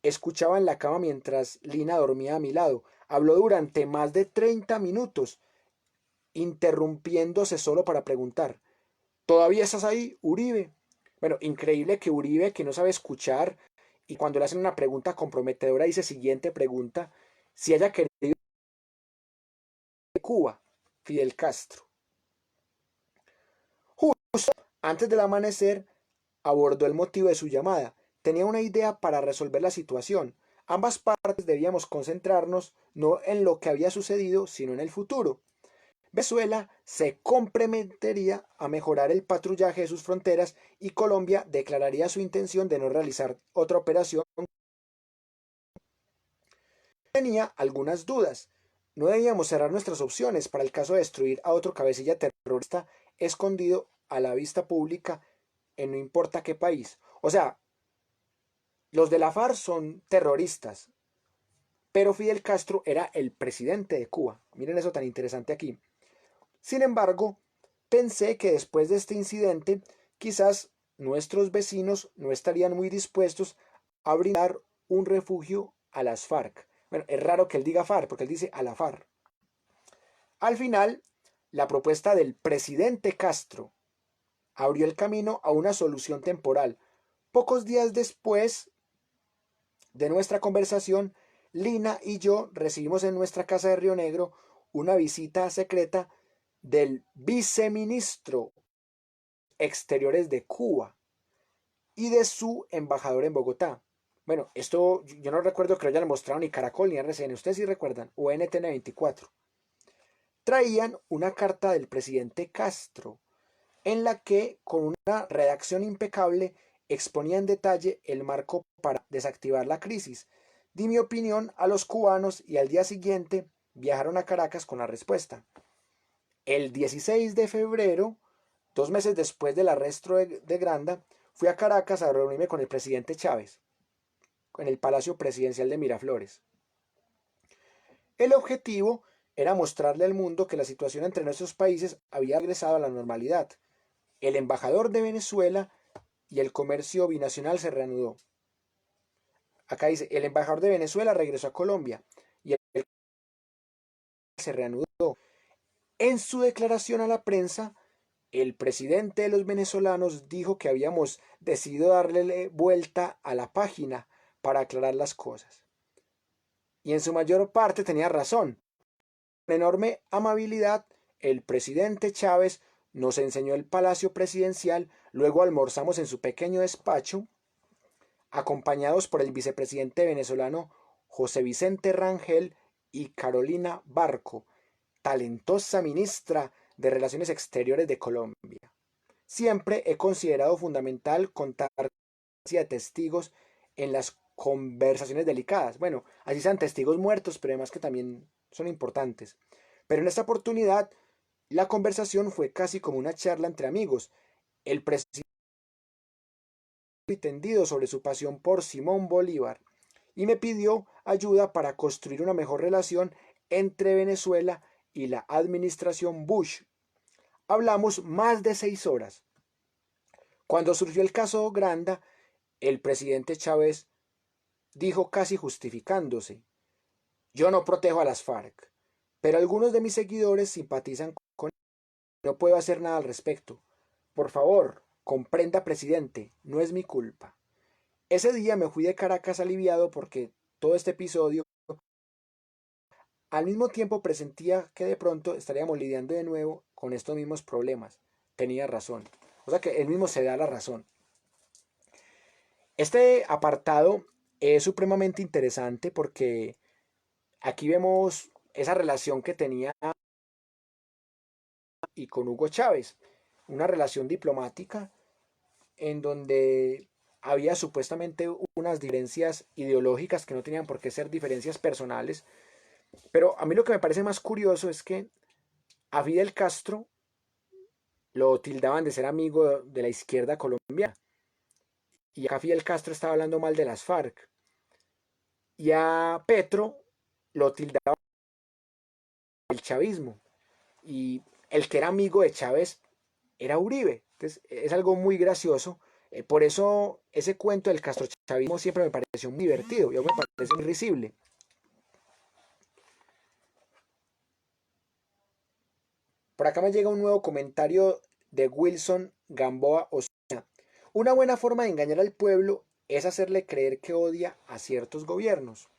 Escuchaba en la cama mientras Lina dormía a mi lado. Habló durante más de 30 minutos, interrumpiéndose solo para preguntar, ¿todavía estás ahí, Uribe? Bueno, increíble que Uribe, que no sabe escuchar, y cuando le hacen una pregunta comprometedora dice siguiente pregunta, si haya querido Cuba, Fidel Castro. Justo antes del amanecer abordó el motivo de su llamada. Tenía una idea para resolver la situación. Ambas partes debíamos concentrarnos no en lo que había sucedido, sino en el futuro. Venezuela se comprometería a mejorar el patrullaje de sus fronteras y Colombia declararía su intención de no realizar otra operación. Tenía algunas dudas. No debíamos cerrar nuestras opciones para el caso de destruir a otro cabecilla terrorista escondido a la vista pública en no importa qué país. O sea, los de la FARC son terroristas, pero Fidel Castro era el presidente de Cuba. Miren eso tan interesante aquí. Sin embargo, pensé que después de este incidente, quizás nuestros vecinos no estarían muy dispuestos a brindar un refugio a las FARC. Bueno, es raro que él diga FARC, porque él dice a la FARC. Al final, la propuesta del presidente Castro abrió el camino a una solución temporal. Pocos días después de nuestra conversación, Lina y yo recibimos en nuestra casa de Río Negro una visita secreta del viceministro Exteriores de Cuba y de su embajador en Bogotá. Bueno, esto yo no recuerdo que lo hayan mostrado ni Caracol ni RCN, ustedes sí recuerdan, o NTN 24. Traían una carta del presidente Castro, en la que, con una redacción impecable, exponía en detalle el marco para desactivar la crisis. Di mi opinión a los cubanos y al día siguiente viajaron a Caracas con la respuesta. El 16 de febrero, 2 meses después del arresto de Granda, fui a Caracas a reunirme con el presidente Chávez, en el Palacio Presidencial de Miraflores. El objetivo era mostrarle al mundo que la situación entre nuestros países había regresado a la normalidad. El embajador de Venezuela y el comercio binacional se reanudó. Acá dice, el embajador de Venezuela regresó a Colombia y el se reanudó. En su declaración a la prensa, el presidente de los venezolanos dijo que habíamos decidido darle vuelta a la página para aclarar las cosas. Y en su mayor parte tenía razón. Con enorme amabilidad, el presidente Chávez nos enseñó el palacio presidencial, luego almorzamos en su pequeño despacho, acompañados por el vicepresidente venezolano José Vicente Rangel y Carolina Barco, talentosa ministra de Relaciones Exteriores de Colombia. Siempre he considerado fundamental contar de testigos en las conversaciones delicadas. Bueno, así sean testigos muertos, pero además que también son importantes. Pero en esta oportunidad, la conversación fue casi como una charla entre amigos. El presidente tendido sobre su pasión por Simón Bolívar y me pidió ayuda para construir una mejor relación entre Venezuela y la administración Bush. Hablamos más de 6 horas. Cuando surgió el caso Granda, el presidente Chávez dijo casi justificándose: yo no protejo a las FARC, pero algunos de mis seguidores simpatizan con él. No puedo hacer nada al respecto. Por favor, comprenda, presidente, no es mi culpa. Ese día me fui de Caracas aliviado porque todo este episodio al mismo tiempo presentía que de pronto estaríamos lidiando de nuevo con estos mismos problemas. Tenía razón. O sea que él mismo se da la razón. Este apartado es supremamente interesante porque aquí vemos esa relación que tenía y con Hugo Chávez, una relación diplomática en donde había supuestamente unas diferencias ideológicas que no tenían por qué ser diferencias personales, pero a mí lo que me parece más curioso es que a Fidel Castro lo tildaban de ser amigo de la izquierda colombiana y acá Fidel Castro estaba hablando mal de las FARC y a Petro lo tildaban del chavismo y el que era amigo de Chávez era Uribe. Entonces es algo muy gracioso. Por eso ese cuento del castrochavismo siempre me pareció muy divertido y aún me parece muy risible. Por acá me llega un nuevo comentario de Wilson Gamboa Osuna. Una buena forma de engañar al pueblo es hacerle creer que odia a ciertos gobiernos.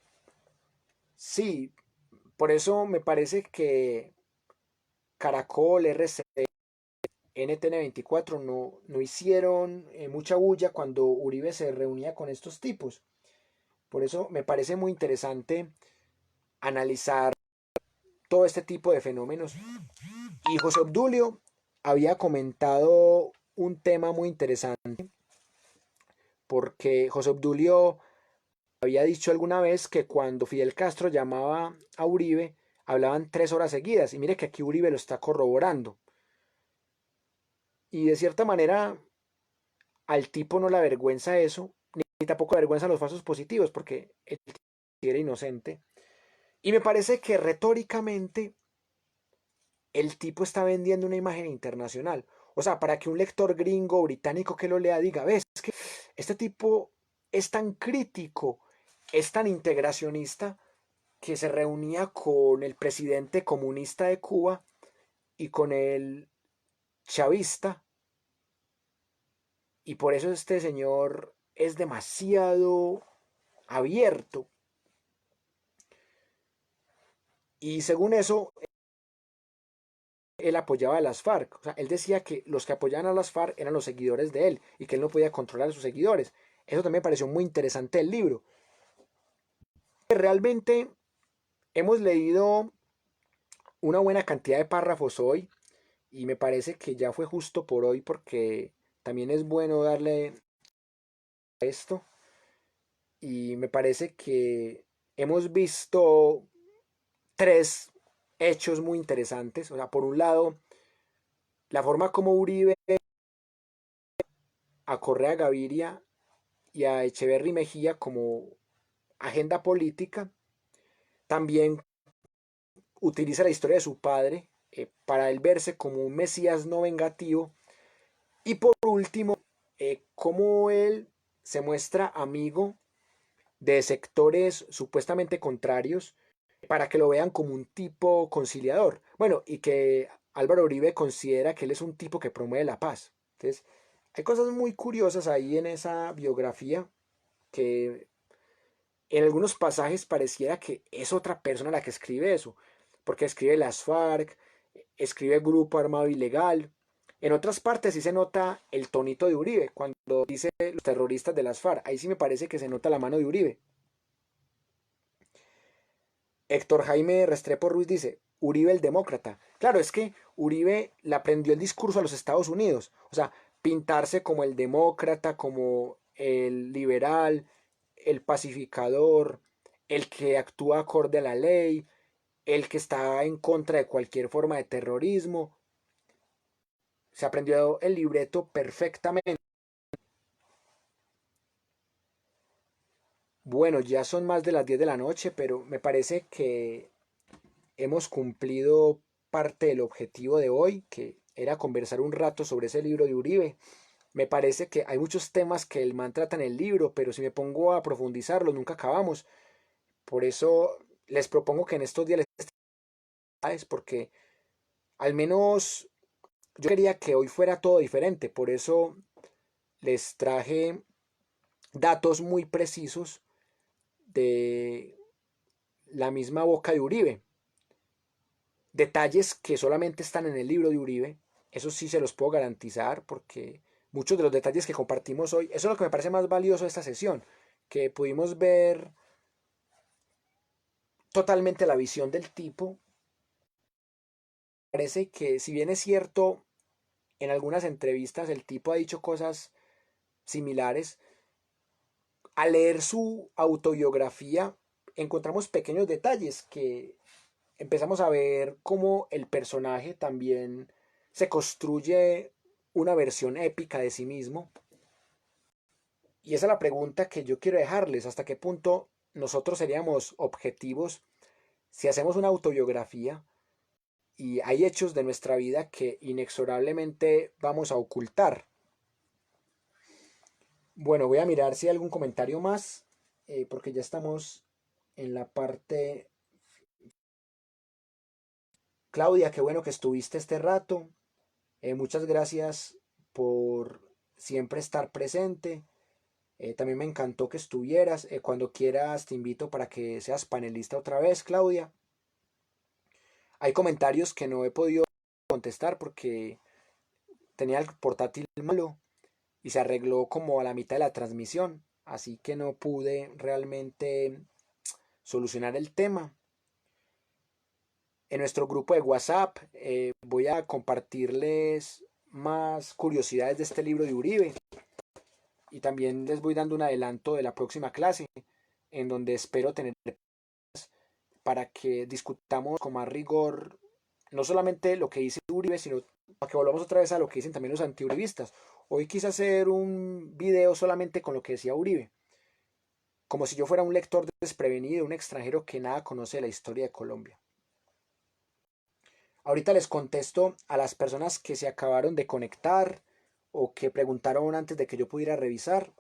Sí, por eso me parece que Caracol, RCN, NTN 24 no hicieron mucha bulla cuando Uribe se reunía con estos tipos. Por eso me parece muy interesante analizar todo este tipo de fenómenos. Y José Obdulio había comentado un tema muy interesante porque José Obdulio había dicho alguna vez que cuando Fidel Castro llamaba a Uribe hablaban 3 horas seguidas y mire que aquí Uribe lo está corroborando. Y de cierta manera al tipo no le avergüenza eso, ni tampoco le avergüenza los falsos positivos porque él era inocente. Y me parece que retóricamente el tipo está vendiendo una imagen internacional. O sea, para que un lector gringo, británico que lo lea diga, ves, es que este tipo es tan crítico, es tan integracionista, que se reunía con el presidente comunista de Cuba y con el chavista, y por eso este señor es demasiado abierto. Y según eso, él apoyaba a las FARC. O sea, él decía que los que apoyaban a las FARC eran los seguidores de él y que él no podía controlar a sus seguidores. Eso también me pareció muy interesante del libro. Realmente hemos leído una buena cantidad de párrafos hoy y me parece que ya fue justo por hoy porque también es bueno darle a esto y me parece que hemos visto 3 hechos muy interesantes. O sea, por un lado, la forma como Uribe a Correa Gaviria y a Echeverry Mejía como agenda política, también utiliza la historia de su padre para él verse como un Mesías no vengativo. Y por último, cómo él se muestra amigo de sectores supuestamente contrarios para que lo vean como un tipo conciliador. Bueno, y que Álvaro Uribe considera que él es un tipo que promueve la paz. Entonces, hay cosas muy curiosas ahí en esa biografía que en algunos pasajes pareciera que es otra persona la que escribe eso, porque escribe las FARC, escribe Grupo Armado Ilegal. En otras partes sí se nota el tonito de Uribe, cuando dice los terroristas de las FARC, ahí sí me parece que se nota la mano de Uribe. Héctor Jaime Restrepo Ruiz dice, Uribe el demócrata. Claro, es que Uribe le aprendió el discurso a los Estados Unidos. O sea, pintarse como el demócrata, como el liberal, el pacificador, el que actúa acorde a la ley, el que está en contra de cualquier forma de terrorismo. Se aprendió el libreto perfectamente. Bueno, ya son más de las 10 de la noche, pero me parece que hemos cumplido parte del objetivo de hoy, que era conversar un rato sobre ese libro de Uribe. Me parece que hay muchos temas que el man trata en el libro, pero si me pongo a profundizarlos nunca acabamos. Por eso les propongo que en estos días les porque al menos yo quería que hoy fuera todo diferente. Por eso les traje datos muy precisos de la misma boca de Uribe. Detalles que solamente están en el libro de Uribe, eso sí se los puedo garantizar porque muchos de los detalles que compartimos hoy, eso es lo que me parece más valioso de esta sesión, que pudimos ver totalmente la visión del tipo. Parece que si bien es cierto, en algunas entrevistas el tipo ha dicho cosas similares, al leer su autobiografía encontramos pequeños detalles que empezamos a ver cómo el personaje también se construye una versión épica de sí mismo. Y esa es la pregunta que yo quiero dejarles, hasta qué punto nosotros seríamos objetivos si hacemos una autobiografía y hay hechos de nuestra vida que inexorablemente vamos a ocultar. Bueno, voy a mirar si hay algún comentario más, porque ya estamos en la parte. Claudia, qué bueno que estuviste este rato. Muchas gracias por siempre estar presente. También me encantó que estuvieras. Cuando quieras te invito para que seas panelista otra vez, Claudia. Hay comentarios que no he podido contestar porque tenía el portátil malo y se arregló como a la mitad de la transmisión. Así que no pude realmente solucionar el tema. En nuestro grupo de WhatsApp voy a compartirles más curiosidades de este libro de Uribe y también les voy dando un adelanto de la próxima clase en donde espero tener para que discutamos con más rigor no solamente lo que dice Uribe, sino para que volvamos otra vez a lo que dicen también los antiuribistas. Hoy quise hacer un video solamente con lo que decía Uribe, como si yo fuera un lector desprevenido, un extranjero que nada conoce de la historia de Colombia. Ahorita les contesto a las personas que se acabaron de conectar o que preguntaron antes de que yo pudiera revisar.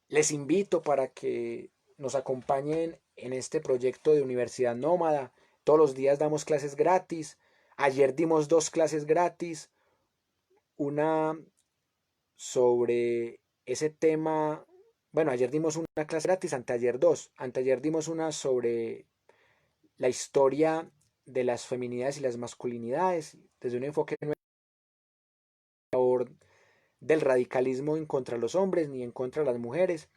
Les invito para que nos acompañen en este proyecto de Universidad Nómada. Todos los días damos clases gratis. Ayer dimos 2 clases gratis. Una sobre ese tema. Bueno, ayer dimos una clase gratis, anteayer dos. Anteayer dimos una sobre la historia de las feminidades y las masculinidades desde un enfoque del radicalismo en contra de los hombres ni en contra de las mujeres.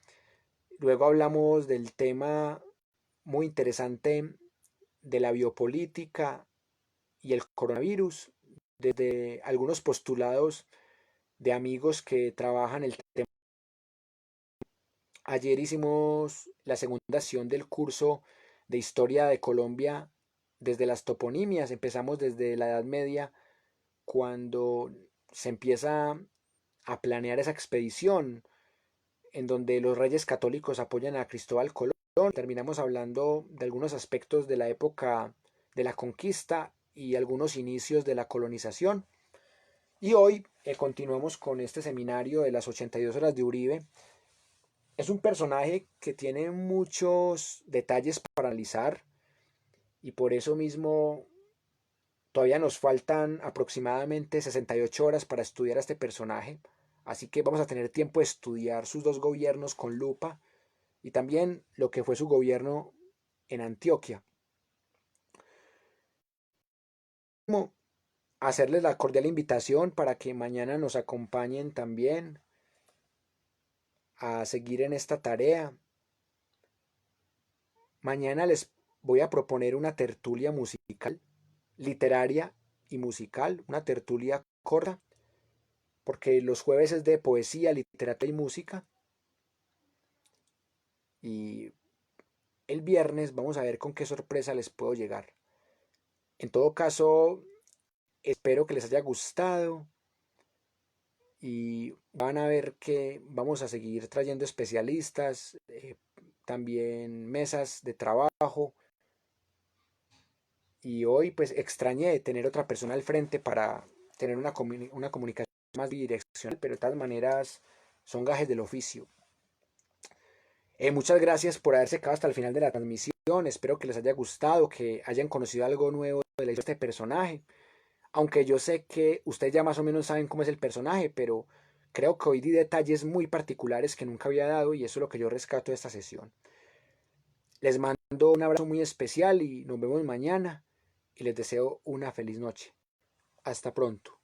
Luego hablamos del tema muy interesante de la biopolítica y el coronavirus, desde algunos postulados de amigos que trabajan el tema. Ayer hicimos la segunda sesión del curso de Historia de Colombia desde las toponimias. Empezamos desde la Edad Media, cuando se empieza a planear esa expedición en donde los reyes católicos apoyan a Cristóbal Colón. Terminamos hablando de algunos aspectos de la época de la conquista y algunos inicios de la colonización. Y hoy continuamos con este seminario de las 82 horas de Uribe. Es un personaje que tiene muchos detalles para analizar y por eso mismo todavía nos faltan aproximadamente 68 horas para estudiar a este personaje. Así que vamos a tener tiempo de estudiar sus dos gobiernos con lupa y también lo que fue su gobierno en Antioquia. Hacerles la cordial invitación para que mañana nos acompañen también a seguir en esta tarea. Mañana les voy a proponer una tertulia musical, literaria y musical, una tertulia corta, porque los jueves es de poesía, literatura y música. Y el viernes vamos a ver con qué sorpresa les puedo llegar. En todo caso, espero que les haya gustado y van a ver que vamos a seguir trayendo especialistas, también mesas de trabajo. Y hoy pues extrañé tener otra persona al frente para tener una comunicación más bidireccional, pero de todas maneras son gajes del oficio. Muchas gracias por haberse quedado hasta el final de la transmisión. Espero que les haya gustado, que hayan conocido algo nuevo de la historia de este personaje. Aunque yo sé que ustedes ya más o menos saben cómo es el personaje, pero creo que hoy di detalles muy particulares que nunca había dado y eso es lo que yo rescato de esta sesión. Les mando un abrazo muy especial y nos vemos mañana y les deseo una feliz noche. Hasta pronto.